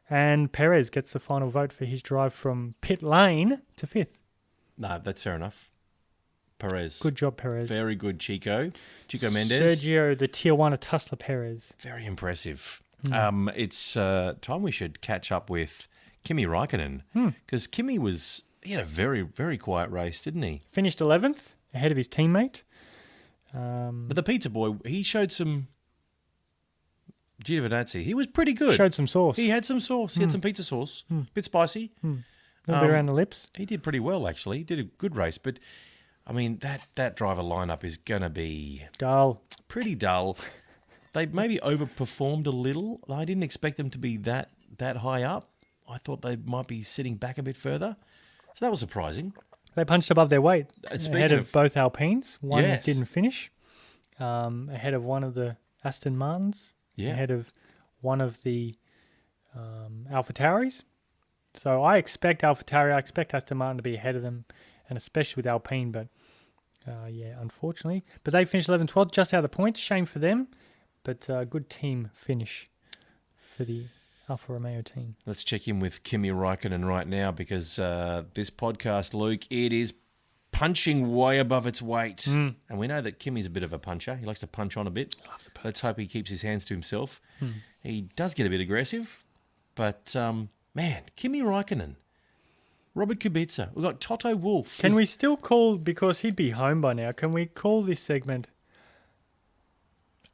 And Perez gets the final vote for his drive from pit lane to 5th. No, that's fair enough. Perez. Good job, Perez. Very good, Chico. Chico Mendes. Sergio, the Tijuana Tussler Perez. Very impressive. It's time we should catch up with Kimi Räikkönen because he had a very, very quiet race, didn't he? Finished 11th, ahead of his teammate. But the pizza boy, he showed some Giovinazzi. He was pretty good. Showed some sauce. He had some sauce. He had some pizza sauce. Bit spicy. A little bit around the lips. He did pretty well, actually. He did a good race. But, I mean, that driver lineup is going to be Dull. pretty dull. They maybe overperformed a little. I didn't expect them to be that high up. I thought they might be sitting back a bit further. So that was surprising. They punched above their weight. Speaking Ahead of both Alpines. One Yes. didn't finish. Ahead of one of the Aston Martins. Yeah. Ahead of one of the AlphaTauris. So I expect AlphaTauri, I expect Aston Martin to be ahead of them, and especially with Alpine, but unfortunately. But they finished 11th, 12th, just out of the points. Shame for them, but good team finish for the Alfa Romeo team. Let's check in with Kimi Räikkönen right now because this podcast, Luke, it is punching way above its weight. And we know that Kimi's a bit of a puncher. He likes to punch on a bit. Let's hope he keeps his hands to himself. He does get a bit aggressive, but man, Kimi Räikkönen, Robert Kubica, we've got Toto Wolff. Can we still call, because he'd be home by now, can we call this segment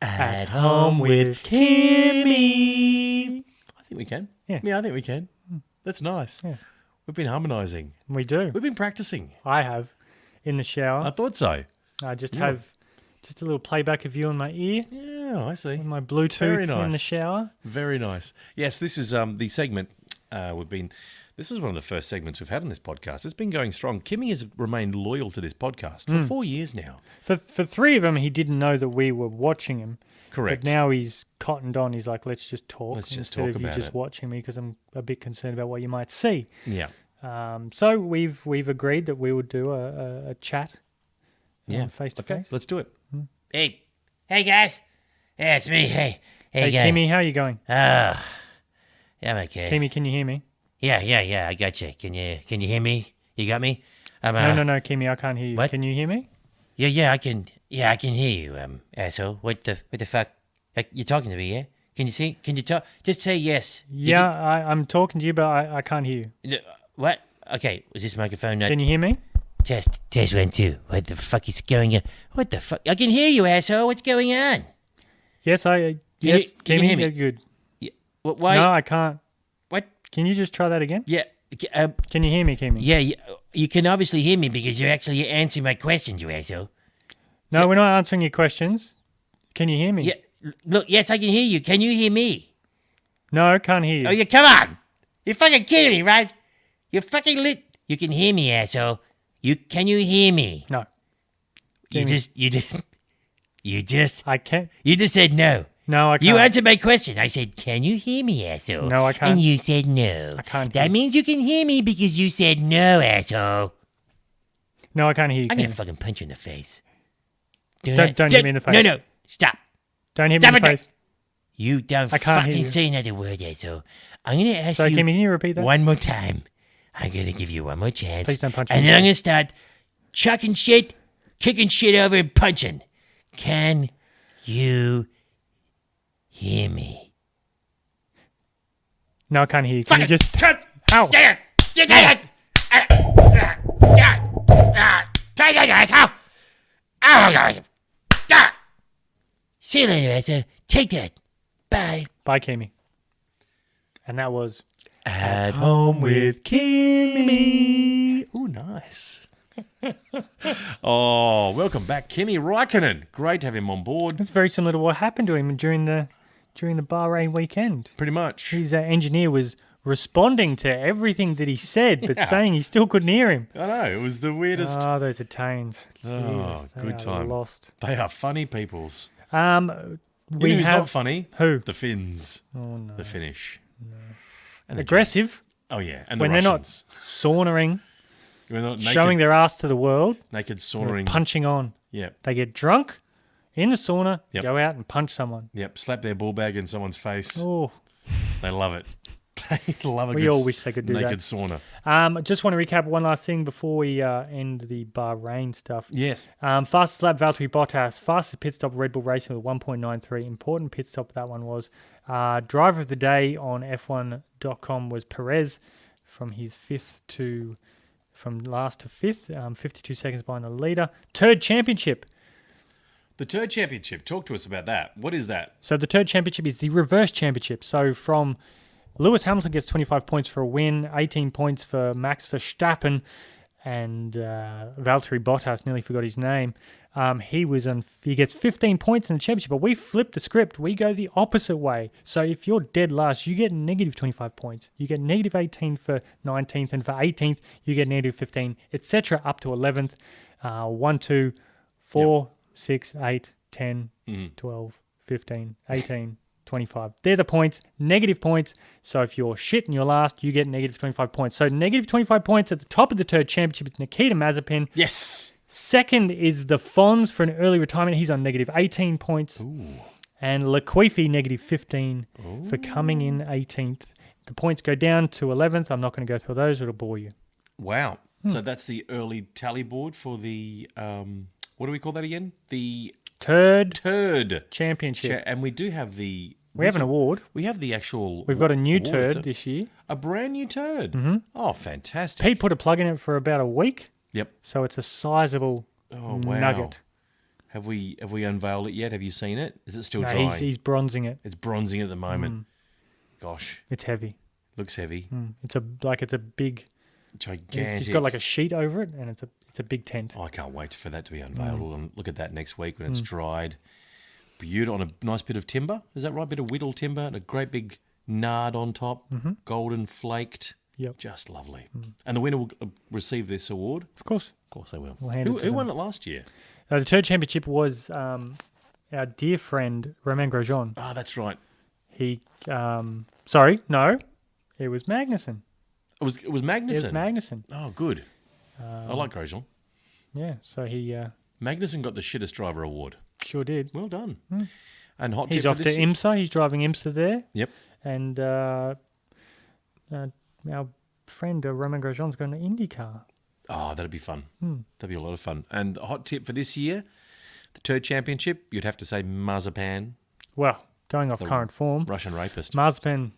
At Home with Kimi? I think we can. Yeah. I think we can. That's nice. Yeah. We've been harmonising. We do. We've been practicing. I have, in the shower. I thought so. I just have just a little playback of you in my ear, Yeah, I see. with my Bluetooth Very nice. in the shower. Very nice. Yes, this is the segment this is one of the first segments we've had on this podcast. It's been going strong. Kimi has remained loyal to this podcast for 4 years now. For 3 of them, he didn't know that we were watching him. Correct. But now he's cottoned on. He's like, let's just talk. Let's just instead talk of you about just it. watching me, because I'm a bit concerned about what you might see. Yeah. So we've agreed that we would do a chat. Yeah. Face to Okay, face. let's do it. Hey guys. Yeah, it's me. Hey Hey, guys. Kimi, how are you going? Yeah, I'm okay. Kimi, can you hear me? Yeah, I got you. Can you hear me? You got me? No, Kimi, I can't hear you. what? Can you hear me? Yeah, I can hear you, asshole. What the fuck? You're talking to me, yeah? Can you see? Can you talk? Just say yes. Yeah, I'm talking to you, but I can't hear you. What? Okay, was this microphone not... Can you hear me? Test 1, 2. What the fuck is going on? What the fuck? I can hear you, asshole. What's going on? Yes, you Kimi, hear me? you're good. Why? No, I can't. What? Can you just try that again? Yeah, Can you hear me, Kimi? yeah, you can obviously hear me because you're actually answering my questions, you asshole. No, we're not answering your questions. Can you hear me? Yeah, look, yes, I can hear you. Can you hear me? No, can't hear you. Oh, yeah, come on. You're fucking kidding me, right? You're fucking lit. You can hear me, asshole. Can you hear me? No. You Jamie. just I can't. you just said no. No, I can't. You answered my question. I said, can you hear me, asshole? No, I can't. And you said no. I can't That hear. means you can hear me because you said no, asshole. No, I can't hear you. I'm Kimi. gonna fucking punch you in the face. Don't hit me in the face. No, stop. Don't hit me Stop in the it. face. You don't I can't hear fucking you. say another word, asshole. I'm gonna ask So, you Kimi, can you repeat that? one more time. I'm gonna give you one more chance. Please don't punch me And in then the I'm gonna start chucking shit, kicking shit over, and punching. Can you hear me? No, I can't hear you. Can you just... cut. Ow. Yeah, you got it. Take that, asshole. Oh, God. See you later, asshole. Take that. Bye. Bye, Kimi. And that was... At home with Kimi. Ooh, nice. Oh, welcome back, Kimi Räikkönen. Great to have him on board. It's very similar to what happened to him during the Bahrain weekend. Pretty much. His engineer was responding to everything that he said, but Yeah. saying he still couldn't hear him. I know, it was the weirdest. Oh, those Italians. Oh, Jesus, they good are time. Lost. They are funny peoples. You know who's not funny? Who? The Finns. Oh, no. The Finnish. And the Aggressive Oh, yeah. And the when Russians. they're not saunering, When they're not naked, showing their ass to the world, naked they're sauntering. punching on. Yep. They get drunk in the sauna, Yep. go out and punch someone. Yep. Slap their ball bag in someone's face. Oh, They love it. They love a We good all wish they could do naked that. sauna. I just want to recap one last thing before we end the Bahrain stuff. Yes. Fastest lap, Valtteri Bottas. Fastest pit stop, Red Bull Racing with 1.93. Important pit stop that one was. Driver of the day on F1.com was Perez from last to fifth, 52 seconds behind the leader. Third championship. The Turd Championship. Talk to us about that. What is that? So the third championship is the reverse championship. So from Lewis Hamilton gets 25 points for a win, 18 points for Max Verstappen, and Valtteri Bottas, nearly forgot his name. He gets 15 points in the championship, but we flip the script. We go the opposite way. So if you're dead last, you get negative 25 points. You get negative 18 for 19th, and for 18th, you get negative 15, etc. up to 11th. 1, 2, 4, 6, 8, 10, 12, 15, 18, 25. They're the points, negative points. So if you're shit and you're last, you get negative 25 points. So negative 25 points at the top of the third championship is Nikita Mazepin. Yes. Second is the Fonz for an early retirement. He's on negative 18 points. Ooh. And Latifi, negative 15 for coming in 18th. The points go down to 11th. I'm not going to go through those. It'll bore you. Wow. So that's the early tally board for the, what do we call that again? The Third Turd championship. And we do have the... We have an award. We have the actual... We've got a new award. It's turd this year. A brand new turd. Mm-hmm. Oh, fantastic. Pete put a plug in it for about a week. Yep. So it's a sizable nugget. Have we unveiled it yet? Have you seen it? Is it still No, drying? he's bronzing it. It's bronzing at the moment. Gosh, It's heavy. looks heavy. It's a big. Gigantic. It's got like a sheet over it, and it's a big tent. Oh, I can't wait for that to be unveiled. We'll look at that next week when it's dried. Beautiful, on a nice bit of timber. Is that right? Bit of whittled timber and a great big nard on top, golden flaked. Yep. Just lovely. And the winner will receive this award. Of course. Of course they will. We'll hand it to Who them. won it last year? The third championship was our dear friend Romain Grosjean. Ah, that's right. He, sorry, no, it was Magnussen. It was Magnussen. It was Magnussen. Oh, good. I like Grosjean. Yeah, so he Magnussen got the shittest driver award. sure did. Well done. And hot He's tip off for to this IMSA. He's driving IMSA there. Yep. And our friend Romain Grosjean's going to IndyCar. Oh, that'd be fun. That'd be a lot of fun. And the hot tip for this year, the Turd Championship, you'd have to say Mazepin, Well, going off current form, Russian rapist. Mazepin,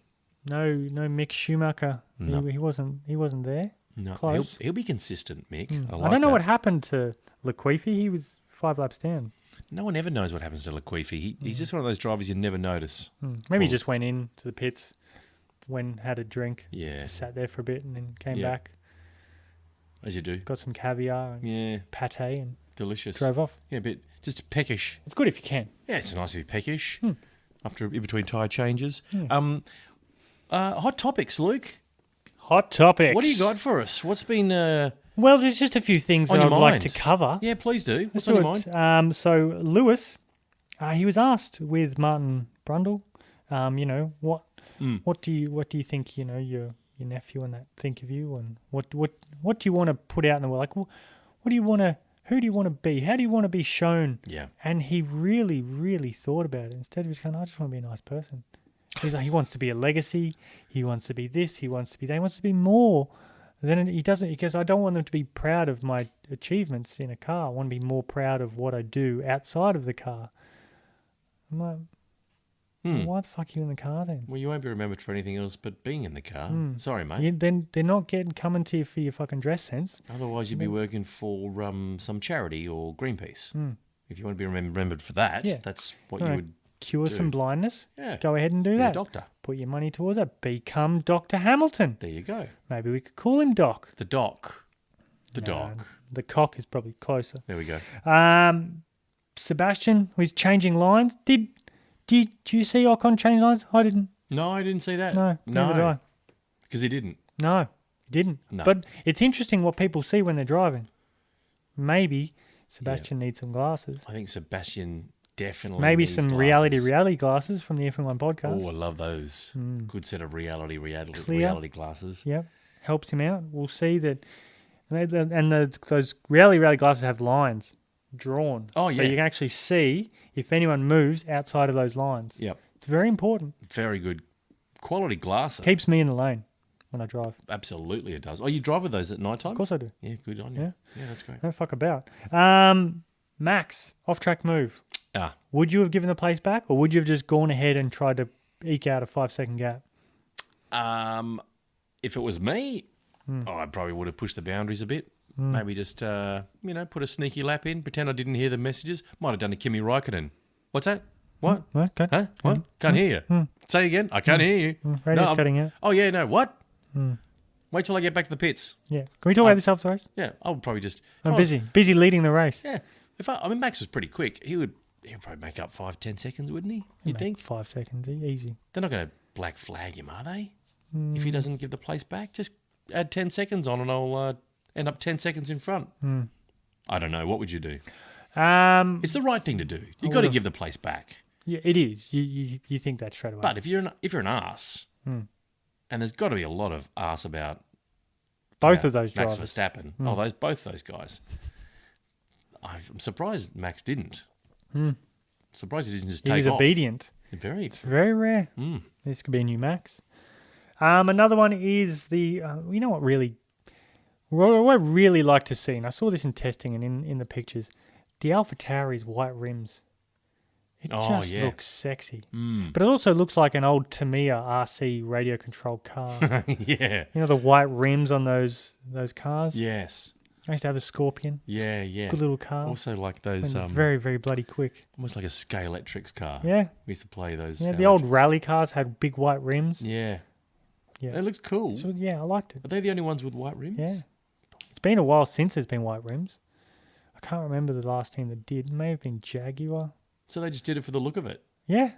no Mick Schumacher. No. He wasn't there. No, Close. he'll be consistent, Mick. I don't know what happened to Latifi. He was 5 laps down. No one ever knows what happens to Latifi. He's just one of those drivers you never notice. Maybe he just went in to the pits, had a drink, Yeah, just sat there for a bit, and then came Yeah. back, as you do. got some caviar and Yeah, pate, and delicious. drove off. Yeah, a bit just peckish. It's good if you can. Yeah, it's nice to be peckish after in between tyre changes. Hot topics, Luke. Hot topics. What do you got for us? What's been? Well, there's just a few things On that I'd your like mind? to cover. Yeah, please do. What's Let's on do your mind? it. So Lewis, he was asked with Martin Brundle, what do you think, your nephew and that think of you, and what do you want to put out in the world? Like, what do you want to? Who do you want to be? How do you want to be shown? Yeah. And he really, really thought about it. Instead of just going, I just want to be a nice person. He's like, he wants to be a legacy. He wants to be this. He wants to be that. He wants to be more. Then he doesn't, because I don't want them to be proud of my achievements in a car. I want to be more proud of what I do outside of the car. I'm like, well, why the fuck are you in the car then? Well, you won't be remembered for anything else but being in the car. Sorry, mate. Then they're not coming to you for your fucking dress sense. Otherwise, you'd be working for some charity or Greenpeace. If you want to be remembered for that, Yeah. that's what You you know, would Cure do. some blindness. Yeah. Go ahead and do be a that. doctor. Put your money towards it. Become Dr. Hamilton. There you go. Maybe we could call him Doc. The doc. The No, doc. The cock is probably closer. There we go. Sebastian, who's changing lines. Did you see Ocon change lines? I didn't. No, I didn't see that. No, neither did I. Because he didn't. No, he didn't. No. But it's interesting what people see when they're driving. Maybe Sebastian needs some glasses. I think Sebastian Definitely. Maybe needs some glasses. reality glasses from the F1 podcast. Oh, I love those. Good set of reality Clear. glasses. Yep, helps him out. We'll see that, and those reality glasses have lines drawn. Oh, so yeah. you can actually see if anyone moves outside of those lines. Yep. It's very important. Very good quality glass. Keeps me in the lane when I drive. Absolutely, it does. Oh, you drive with those at night time? Of course I do. Yeah, good on you. Yeah. Yeah, that's great. Don't fuck about. Max, off-track move. Ah, Would you have given the place back, or would you have just gone ahead and tried to eke out a 5-second gap? if it was me, I probably would have pushed the boundaries a bit. Maybe just, put a sneaky lap in, pretend I didn't hear the messages. Might have done a Kimi Raikkonen. What's that? What? What? Huh? What? Can't hear you. Say again. I can't hear you. Radio's I'm- cutting out. Oh, yeah, no. What? Wait till I get back to the pits. Yeah. Can we talk about this after the race? Yeah, I would probably just... I'm if I was- busy leading the race. Yeah. I mean, Max was pretty quick. He'll probably make up 5-10 seconds, wouldn't he? You'd think? 5 seconds, easy. They're not going to black flag him, are they? If he doesn't give the place back, just add 10 seconds on and I'll end up 10 seconds in front. I don't know. What would you do? It's the right thing to do. You've got to give the place back. Yeah, it is. You think that straight away. But if you're an ass, and there's got to be a lot of ass about both of those Max drivers. Verstappen. Both those guys. I'm surprised Max didn't. Surprised he didn't just He take was off. obedient. Very. Very rare. This could be a new Max. Another one is the, what I really like to see, and I saw this in testing and in the pictures, the Alpha Tauri's white rims. It just looks sexy. But it also looks like an old Tamiya RC radio controlled car. Yeah. You know the white rims on those cars? Yes. I used to have a Scorpion. Yeah, yeah. Good little car. Also like those Went very, very bloody quick. almost like a Scalextrics car. Yeah. We used to play those. Yeah, the old rally cars had big white rims. Yeah. Yeah. It looks cool. So yeah, I liked it. Are they the only ones with white rims? Yeah. It's been a while since there's been white rims. I can't remember the last team that did. It may have been Jaguar. So they just did it for the look of it. Yeah.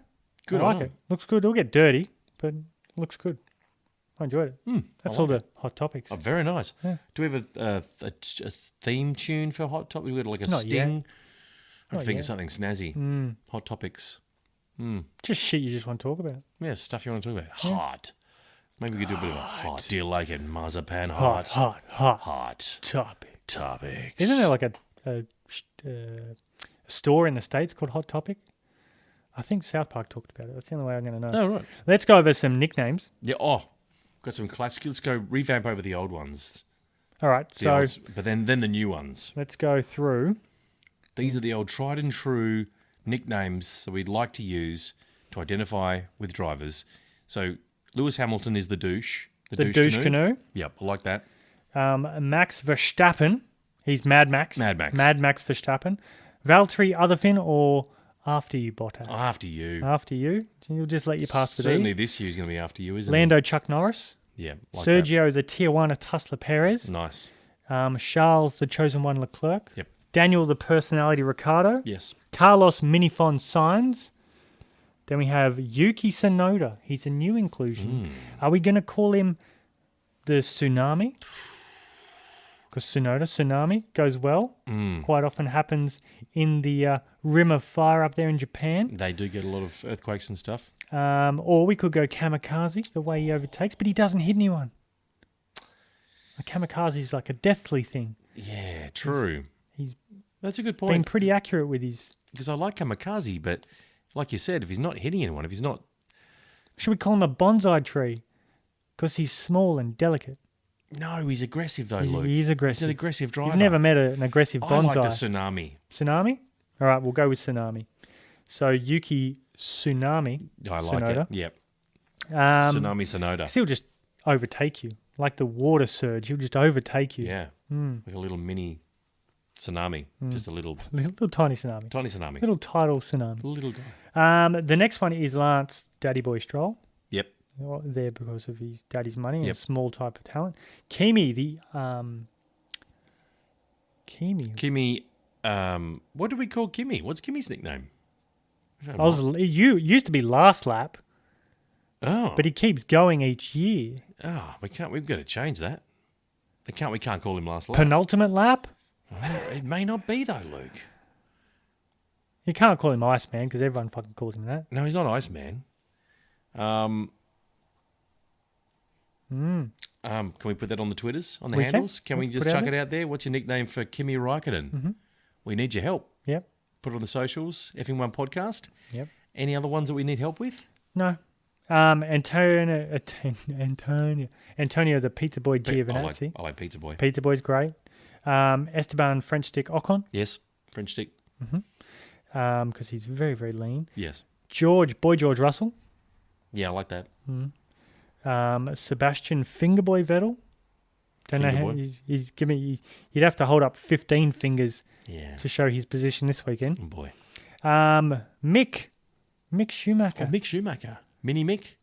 Good I on like them. it. Looks good. It'll get dirty, but it looks good. I enjoyed it. That's I all like the hot topics. Oh, very nice. Yeah. Do we have a theme tune for Hot Topics? We got like a Not yet. sting. I'm Not thinking yet. something snazzy. Hot Topics. Just shit you just want to talk about. Yeah, stuff you want to talk about. Hot. Maybe we could do a bit of a hot. Do you like it, marzipan? Hot. Hot. topic. Topics. Isn't there like a store in the States called Hot Topic? I think South Park talked about it. That's the only way I'm going to know. Oh, right. Let's go over some nicknames. Yeah. Oh, got some classic. Let's go revamp over the old ones. All right. The So olds, but then the new ones. let's go through. These are the old tried and true nicknames that we'd like to use to identify with drivers. So Lewis Hamilton is the douche. The douche canoe. Yep, I like that. Max Verstappen. He's Mad Max. Mad Max. Mad Max Verstappen. Valtteri Otherfin or After You Bottas? After you. After You. You'll just let you pass with Certainly these. this year's going to be after you, isn't Lando Chuck Norris. it? Yeah. Like Sergio the Tijuana Tussler Perez. that. Nice. Charles the Chosen One Leclerc. Yep. Daniel the Personality Ricardo. Yes. Carlos Minifon Sainz. Then we have Yuki Tsunoda. He's a new inclusion. Are we going to call him the Tsunami? Because Tsunami goes well. Quite often happens in the rim of fire up there in Japan. They do get a lot of earthquakes and stuff. Or we could go Kamikaze, the way he overtakes, but he doesn't hit anyone. A kamikaze is like a deathly thing. Yeah, true. He's That's a good been point. pretty accurate with his... Because I like Kamikaze, but like you said, if he's not hitting anyone, if he's not... Should we call him a bonsai tree? Because he's small and delicate. No, he's aggressive though, He's, Luke. he's He's an aggressive. aggressive driver. You've never met an aggressive I bonsai. like the Tsunami. Tsunami? All right, we'll go with Tsunami. So Yuki Tsunami. I like Tsunoda. it. Yep. Um, Tsunami Sonoda. He'll just overtake you. Like the water surge, he'll just overtake you. Yeah. Like a little mini tsunami. Just a little Little tiny tsunami. tiny tsunami. Little tidal tsunami. Little guy. The next one is Lance Daddy Boy Stroll. Yep. There because of his daddy's money and Yep. small type of talent. Kimi, the Kimi. Kimi, what do we call Kimi? What's Kimi's nickname? You used to be last lap, Oh. but he keeps going each year. We've got to change that. We can't call him last lap. Penultimate lap. It may not be though, Luke. You can't call him Iceman because everyone fucking calls him that. No, he's not Iceman. Can we put that on the Twitters, on the We handles? Can we Put just it out chuck there. it out there? What's your nickname for Kimi Räikkönen? Mm-hmm. We need your help. Yep. Put it on the socials, F1 Podcast. Yep. Any other ones that we need help with? No. Antonio, the Pizza Boy Giovinazzi. I like Pizza Boy. Pizza Boy's great. Esteban French Stick Ocon, Yes, French stick. because he's very, very lean. Yes. George Russell. Yeah, I like that. Sebastian Fingerboy Vettel. Don't know how Fingerboy. he's giving. You'd have to hold up 15 fingers Yeah. to show his position this weekend. Oh, boy. Mick Schumacher. Oh, Mick Schumacher. Mini Mick.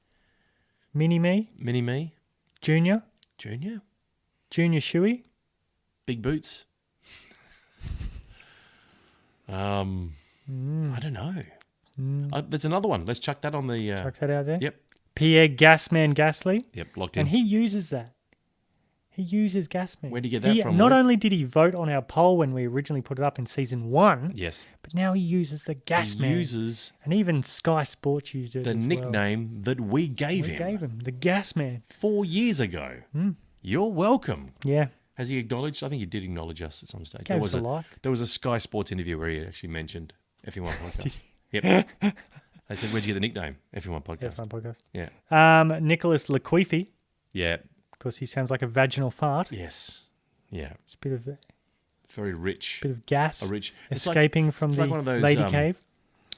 Mini Me. Mini me. Junior Junior. Shuey. Big boots. I don't know. That's another one. Let's chuck that on the... Chuck that out there. Yep. Pierre Gasman Gasly. Yep, locked in. And he uses that. He uses Gasman. Where'd he get that from, Not Luke? only did he vote on our poll when we originally put it up in season 1, Yes. but now he uses the Gasman. He uses And even Sky Sports used it the as well. nickname that we gave We him gave him the Gasman. 4 years ago. You're welcome. Yeah. Has he acknowledged? I think he did acknowledge us at some stage. Gave us a like. There was a Sky Sports interview where he actually mentioned F1 Podcast. Yep. They said, where'd you get the nickname? F1 Podcast. F1 podcast. Yeah. Nicholas Laquifi, Yeah. because he sounds like a vaginal fart. Yes. Yeah. It's a bit of Very rich. gas A rich. It's escaping from it's the like one of those, lady cave.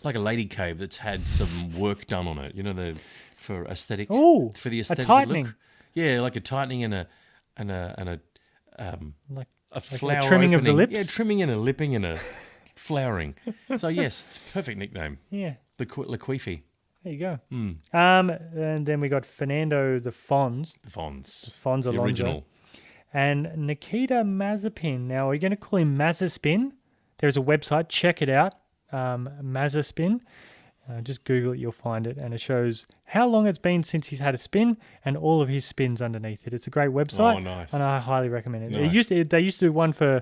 like a lady cave that's had some work done on it. You know, for aesthetic. Ooh, for the a aesthetic tightening. look. Yeah, like a tightening and a Like flower trimming of the opening. lips? Yeah, trimming and a lipping and a flowering. So yes, it's a perfect nickname. Yeah. Laquifi. There you go. Hmm. And then we got Fernando the Fonz. The Fonz. Fonz The Alonso. original. And Nikita Mazepin. Now, are you going to call him Mazaspin? There's a website. Check it out. Mazaspin. Just Google it. You'll find it. And it shows how long it's been since he's had a spin and all of his spins underneath it. It's a great website. Oh, nice. And I highly recommend it. Nice. They used to do one for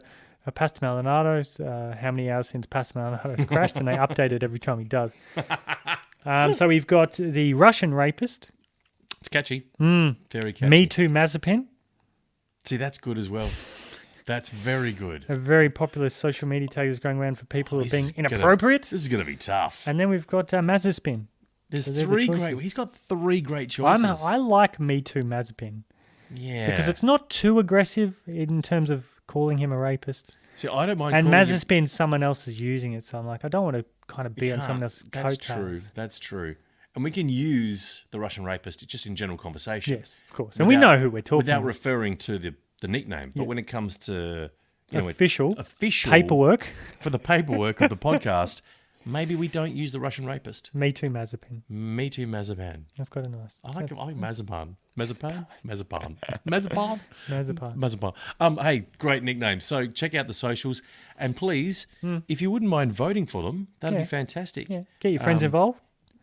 Pastor Maldonado's, how many hours since Pastor Maldonado's crashed, and they update it every time he does. So we've got the Russian rapist. It's catchy. Very catchy. Me Too Mazepin. See, that's good as well. That's very good. A very popular social media tag that's going around for people who are This being is gonna- inappropriate. This is going to be tough. And then we've got Mazaspin. There's so they're the three choices. great. He's got 3 great choices. I like Me Too Mazepin yeah. because it's not too aggressive in terms of calling him a rapist. See, I don't mind And calling him- Mazaspin, someone else is using it, so I'm like, I don't want to kind of be on someone else's That's coattails. true. That's true. And we can use the Russian rapist just in general conversation. Yes, of course. And we know who we're talking without about. referring to the nickname. But when it comes to Official official paperwork. for the paperwork of the podcast, maybe we don't use the Russian rapist. Me Too Mazepin. Me too, Mazapan. I've got a nice. I like Mazapan. Mazapan? Mazapan. Mazepin. Mazapan. Hey, great nickname. So check out the socials. And please, if you wouldn't mind voting for them, that'd be Yeah. fantastic. Yeah. Get your friends involved.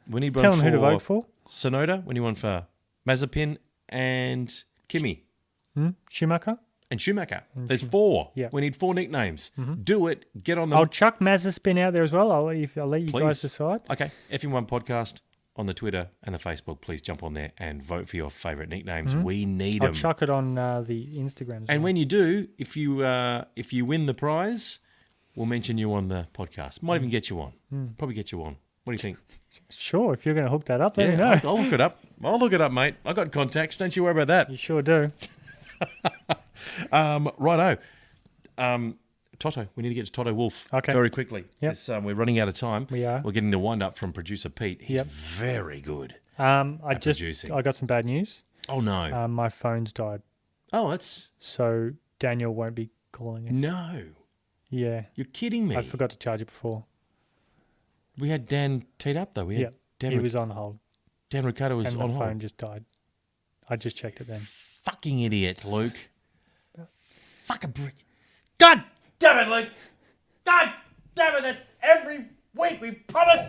We need Tell one them for who to vote for. Sonoda. We need one for Mazepin and Kimi. Schumacher. And Schumacher. There's 4. Yeah. We need 4 nicknames. Do it. Get on them. I'll chuck Mazaspin out there as well. I'll let you Please. guys decide. Okay. F1 Podcast on the Twitter and the Facebook. Please jump on there and vote for your favourite nicknames. We need I'll them. chuck it on the Instagram. And when you do, if you win the prize, we'll mention you on the podcast. Might even get you on. Probably get you on. What do you think? Sure, if you're going to hook that up, let me know. I'll look it up. I'll look it up, mate. I got contacts. Don't you worry about that. You sure do. Righto. Toto. We need to get to Toto Wolff very quickly. Yep. It's, we're running out of time. We are. We're getting the wind up from producer Pete. He's Yep. very good. I producing. got some bad news. Oh, no. My phone's died, Oh, that's... so Daniel won't be calling us. No. Yeah, You're kidding me. I forgot to charge it before. We had Dan teed up, though. We had Dan, He was on hold, Dan Ricciardo was and the on phone hold. just died. I just checked it then. Fucking idiot, Luke. Fucking brick. God damn it, Luke. God damn it. That's every week. We promise.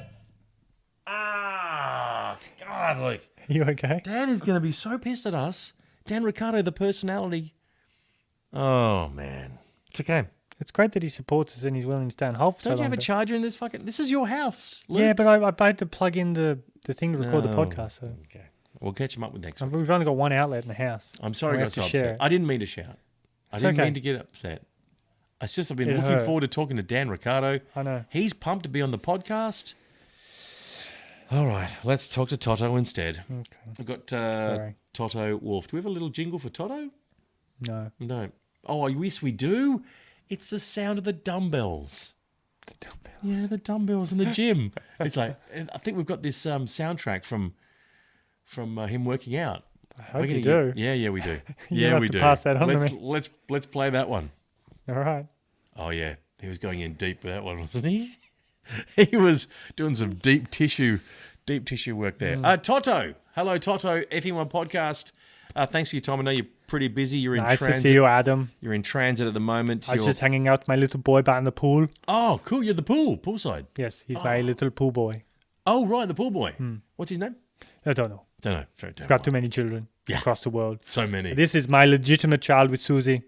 Ah, God, Luke. Are you okay? Dan is going to be so pissed at us. Dan Ricciardo, the personality. Oh, man. It's okay. It's great that he supports us and he's willing to stay on hold for so Don't you long. have a but- charger in this fucking... This is your house, Luke. Yeah, but I had to plug in the thing to record the No. podcast. So Okay. We'll catch him up with next week. we've only got one outlet in the house. I'm sorry We I have got so to share upset. it. I didn't mean to shout. I It's didn't okay. mean to get upset. It's just I've been It looking hurt. forward to talking to Dan Ricardo. I know. He's pumped to be on the podcast. All right, let's talk to Toto instead. Okay. I've got Sorry. Toto Wolf. Do we have a little jingle for Toto? No. No. Oh, yes, we do. It's the sound of the dumbbells. The dumbbell. Yeah, the dumbbells in the gym. It's like I think we've got this soundtrack from him working out. I hope We're you gonna do. Yeah, we do. You Yeah, have we to do. pass that on to let's, me. let's play that one. All right. Oh yeah, he was going in deep with that one, wasn't he? He was doing some deep tissue work there. Toto, hello Toto, F1 podcast. Thanks for your time. I know you're pretty busy. You're in Nice to transit. see you, Adam. You're in transit at the moment. I was You're- just hanging out with my little boy back in the pool. Oh, cool. You're at the poolside. Yes, he's my little pool boy. Oh, right, the pool boy. What's his name? I don't know. Don't know. Fair I've got too many children Yeah. across the world. So many. This is my legitimate child with Susie.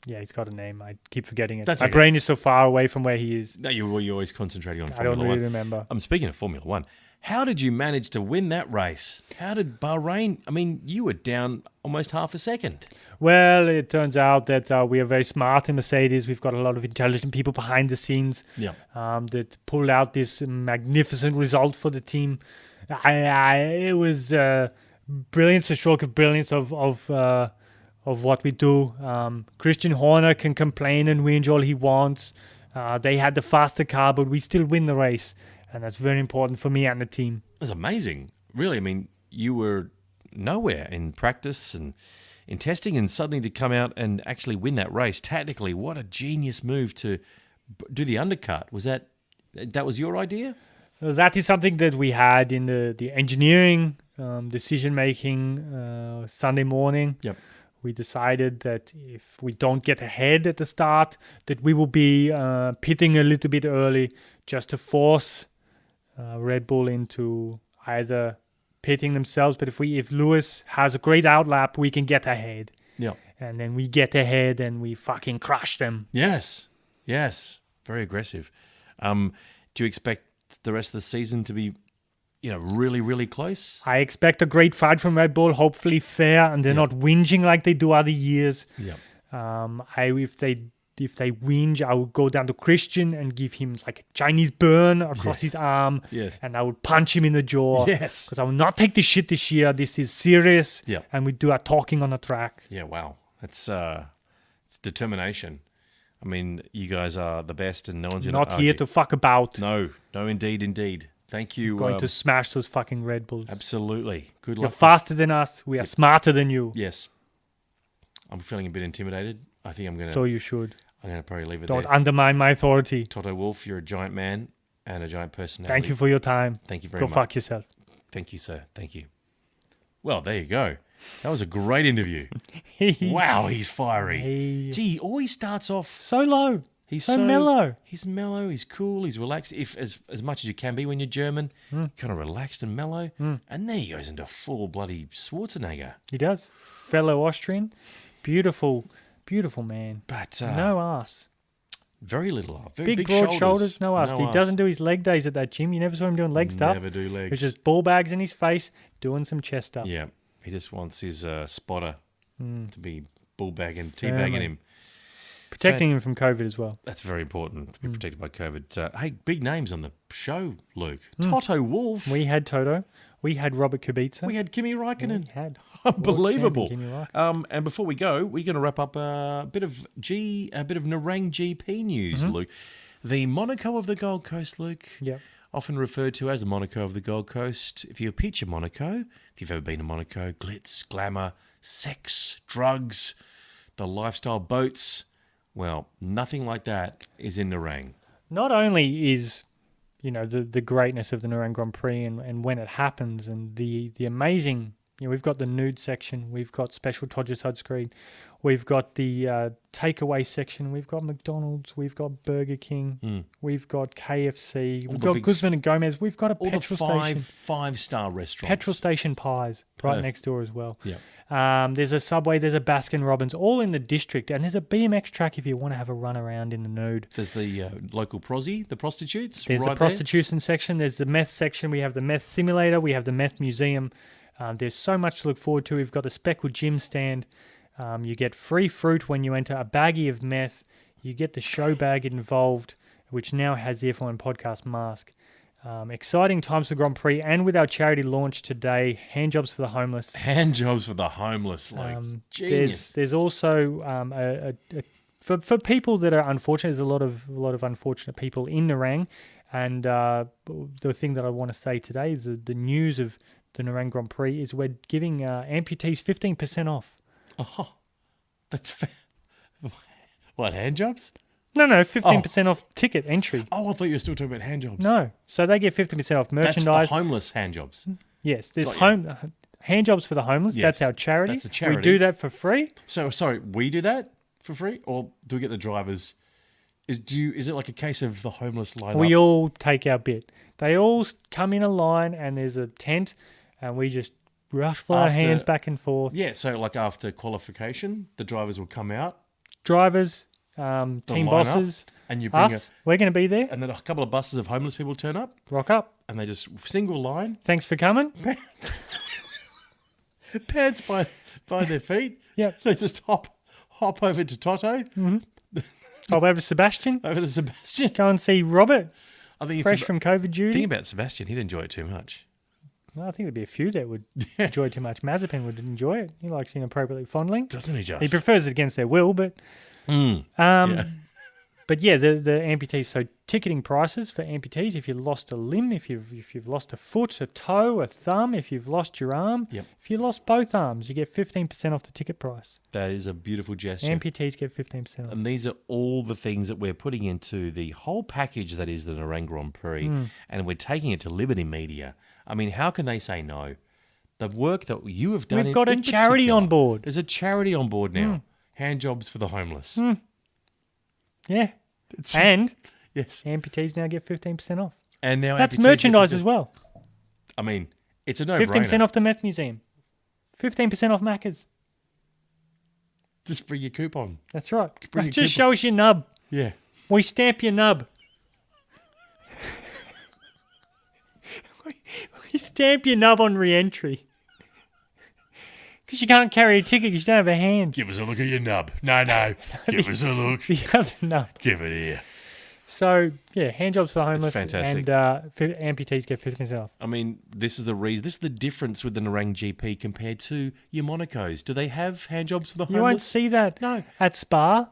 Yeah, he's got a name. I keep forgetting it. That's My okay. brain is so far away from where he is. No, you're always concentrating on I Formula don't really One. remember. I'm speaking of Formula One. How did you manage to win that race? How did Bahrain? I mean, you were down almost half a second. Well, it turns out that we are very smart in Mercedes. We've got a lot of intelligent people behind the scenes Yeah. that pulled out this magnificent result for the team. It was brilliance, a stroke of brilliance of what we do. Christian Horner can complain and whinge all he wants. They had the faster car, but we still win the race. And that's very important for me and the team. It's amazing. Really, I mean, you were nowhere in practice and in testing, and suddenly to come out and actually win that race. Tactically, what a genius move to do the undercut. Was that was your idea? That is something that we had in the engineering decision-making Sunday morning. Yep. We decided that if we don't get ahead at the start, that we will be pitting a little bit early just to force Red Bull into either pitting themselves, but if Lewis has a great outlap, we can get ahead. Yeah. And then we get ahead and we fucking crush them. Yes. Very aggressive. Do you expect the rest of the season to be, really, really close? I expect a great fight from Red Bull, hopefully fair, and they're not whinging like they do other years. Yeah. If they whinge, I would go down to Christian and give him like a Chinese burn across his arm. Yes. And I would punch him in the jaw. Yes. Because I will not take this shit this year. This is serious. Yeah. And we do our talking on the track. Yeah, wow. That's it's determination. I mean, you guys are the best and no one's going Not here to fuck about. No, indeed. Thank you. Going to smash those fucking Red Bulls. Absolutely. Good You're luck. faster than us. We are smarter than you. Yes. I'm feeling a bit intimidated. I think I'm going So you should. to probably leave it Don't there. undermine my authority. Toto Wolf, you're a giant man and a giant personality. Thank you for your time. Thank you very Go much. fuck yourself. Thank you, sir. Thank you. Well, there you go. That was a great interview. Wow, he's fiery. Hey. Gee, he always starts off. So low. He's so mellow. He's mellow. He's cool. He's relaxed. If as much as you can be when you're German, kind of relaxed and mellow. And then he goes into full bloody Schwarzenegger. He does. Fellow Austrian. Beautiful, beautiful man. But No ass. very little. Very Big broad shoulders, no ass. He ass. doesn't do his leg days at that gym. You never saw him doing leg stuff. Never do legs. It's just ball bags in his face, doing some chest stuff. Yeah, he just wants his spotter to be bullbagging, Firmly. teabagging him. Protecting him from COVID as well. That's very important to be protected by COVID. Hey, big names on the show, Luke. Toto Wolf. We had Toto. We had Robert Kubica. We had Kimi Räikkönen. We had Unbelievable. World champion Kimi Räikkönen. And before we go, we're going to wrap up a bit of Narang GP news, Luke. The Monaco of the Gold Coast, Luke. Yep. Often referred to as the Monaco of the Gold Coast. If you picture Monaco, if you've ever been to Monaco, glitz, glamour, sex, drugs, the lifestyle boats. Well, nothing like that is in Narang. Not only is, the greatness of the Nuremberg Grand Prix and when it happens and the amazing, we've got the nude section, we've got special Todger sunscreen, We've got the takeaway section. We've got McDonald's. We've got Burger King. We've got KFC. We've got Guzman and Gomez. We've got a petrol station. Five-star restaurants. Petrol station pies right next door as well. Yeah. There's a Subway. There's a Baskin Robbins, all in the district. And there's a BMX track if you want to have a run around in the nude. There's the local prosy, the prostitutes. There's the prostitution section. There's the meth section. We have the meth simulator. We have the meth museum. There's so much to look forward to. We've got the Speckled Gym stand. You get free fruit when you enter a baggie of meth. You get the show bag involved, which now has the F1 podcast mask. Exciting times for Grand Prix, and with our charity launch today, Handjobs for the Homeless. Handjobs for the homeless, genius. There's also for people that are unfortunate. There's a lot of unfortunate people in Nerang, and the thing that I want to say today is the news of the Nerang Grand Prix is we're giving amputees 15% off. Oh, that's what, handjobs? No, 15% off ticket entry. Oh, I thought you were still talking about handjobs. No, so they get 15% off merchandise. That's for homeless handjobs. Yes, there's handjobs for the homeless. Yes, that's our charity. that's the charity. We do that for free. So, sorry, we do that for free, or do we get the drivers? Is it like a case of the homeless line We up? all take our bit. They all come in a line, and there's a tent, and we just rush our hands back and forth. Yeah, so like after qualification, the drivers will come out. Drivers, team line bosses, up, and you bring us, we're going to be there. and then a couple of buses of homeless people turn up, Rock up. and they just single line, Thanks for coming. pants by their feet. Yep. They just hop over to Toto, Hop over to Sebastian. over to Sebastian. Go and see Robert, I think fresh from COVID Think duty. about Sebastian, he'd enjoy it too much. Well, I think there'd be a few that would enjoy it too much. Mazepin would enjoy it. He likes inappropriately fondling. Doesn't he just? He prefers it against their will, but Yeah. but yeah, the amputees. So ticketing prices for amputees. If you lost a limb, if you've lost a foot, a toe, a thumb, if you've lost your arm, Yep. if you lost both arms, you get 15% off the ticket price. That is a beautiful gesture. Amputees get 15% off. And these are all the things that we're putting into the whole package that is the Nerang Grand Prix. And we're taking it to Liberty Media. I mean, how can they say no? The work that you have done. We've got a charity on board. There's a charity on board now. Handjobs for the homeless. Yeah. And Yes. amputees now get 15% off. And now That's amputees get merchandise 15%. as well. I mean, it's a no-brainer. 15% off the Meth Museum. 15% off Macca's. Just bring your coupon. That's right. Bring your Just coupon. show us your nub. Yeah. We stamp your nub. we stamp your nub on re-entry. Because you can't carry a ticket because you don't have a hand. Give us a look at your nub. No. Give us a look. The other nub. Give it here. So, yeah, handjobs for the homeless. fantastic. And amputees get 15% off. I mean, this is the reason. This is the difference with the Nerang GP compared to your Monacos. Do they have handjobs for the homeless? You won't see that No. at Spa.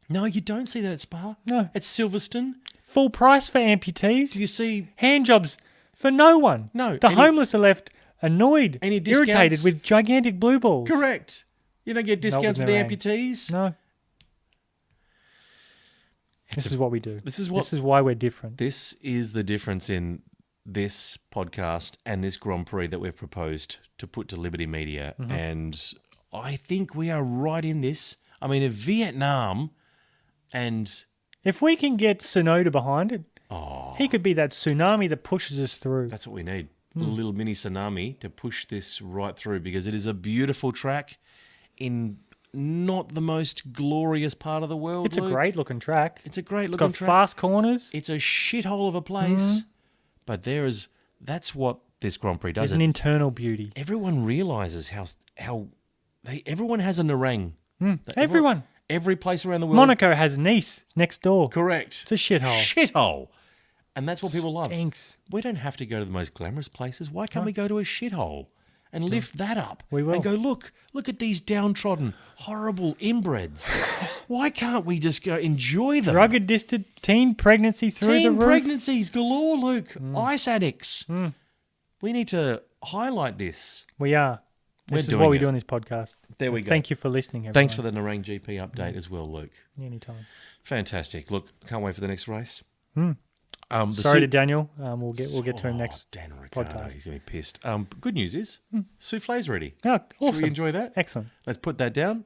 No, you don't see that at Spa. No. At Silverstone. Full price for amputees. Do you see Handjobs for no one. No, The any- homeless are left annoyed, Any discounts? irritated with gigantic blue balls. correct? You don't get discounts for with the Nerang. amputees. No. This is what we do. This is why we're different. This is the difference in this podcast and this Grand Prix that we've proposed to put to Liberty Media. And I think we are right in this. I mean, if Vietnam and If we can get Tsunoda behind it, he could be that tsunami that pushes us through. that's what we need. A little mini tsunami to push this right through because it is a beautiful track in not the most glorious part of the world. It's a Luke. great looking track. It's a great It's looking got track. fast corners. It's a shithole of a place. But that's what this Grand Prix does. There's an internal beauty. Everyone realizes everyone has a Nerang. Everyone. Every place around the world. Monaco has Nice next door. Correct. It's a shithole. Shithole. And that's what people love. Stinks. We don't have to go to the most glamorous places. Why can't we go to a shithole and lift that up? We will. And go, look at these downtrodden, horrible inbreds. Why can't we just go enjoy them? Drug addicted teen pregnancy through the Teen roof. pregnancies galore, Luke. Ice addicts. We need to highlight this. We are. We're This is doing what we it. do on this podcast. There we go. Thank you for listening, everyone. Thanks for the Nerang GP update as well, Luke. Anytime. Fantastic. Look, can't wait for the next race. Sorry to Daniel. We'll get to him next Dan Ricardo, podcast. he's going to be pissed. Good news is souffle's ready. Oh, Should awesome. we enjoy that? Excellent. Let's put that down.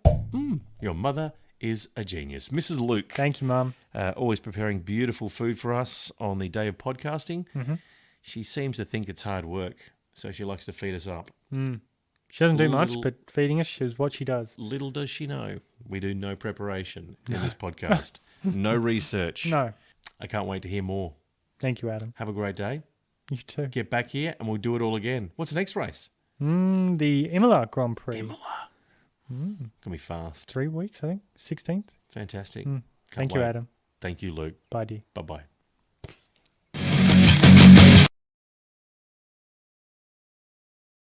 Your mother is a genius. Mrs. Luke. Thank you, Mum. Always preparing beautiful food for us on the day of podcasting. Mm-hmm. She seems to think it's hard work, so she likes to feed us up. She doesn't do much, but feeding us is what she does. Little does she know, we do no preparation in this podcast. No research. No. I can't wait to hear more. Thank you, Adam. Have a great day. You too. Get back here and we'll do it all again. What's the next race? The Imola Grand Prix. Imola. Gonna be fast. 3 weeks, I think. 16th. Fantastic. Thank you, wait. Adam. Thank you, Luke. Bye, dear. Bye-bye.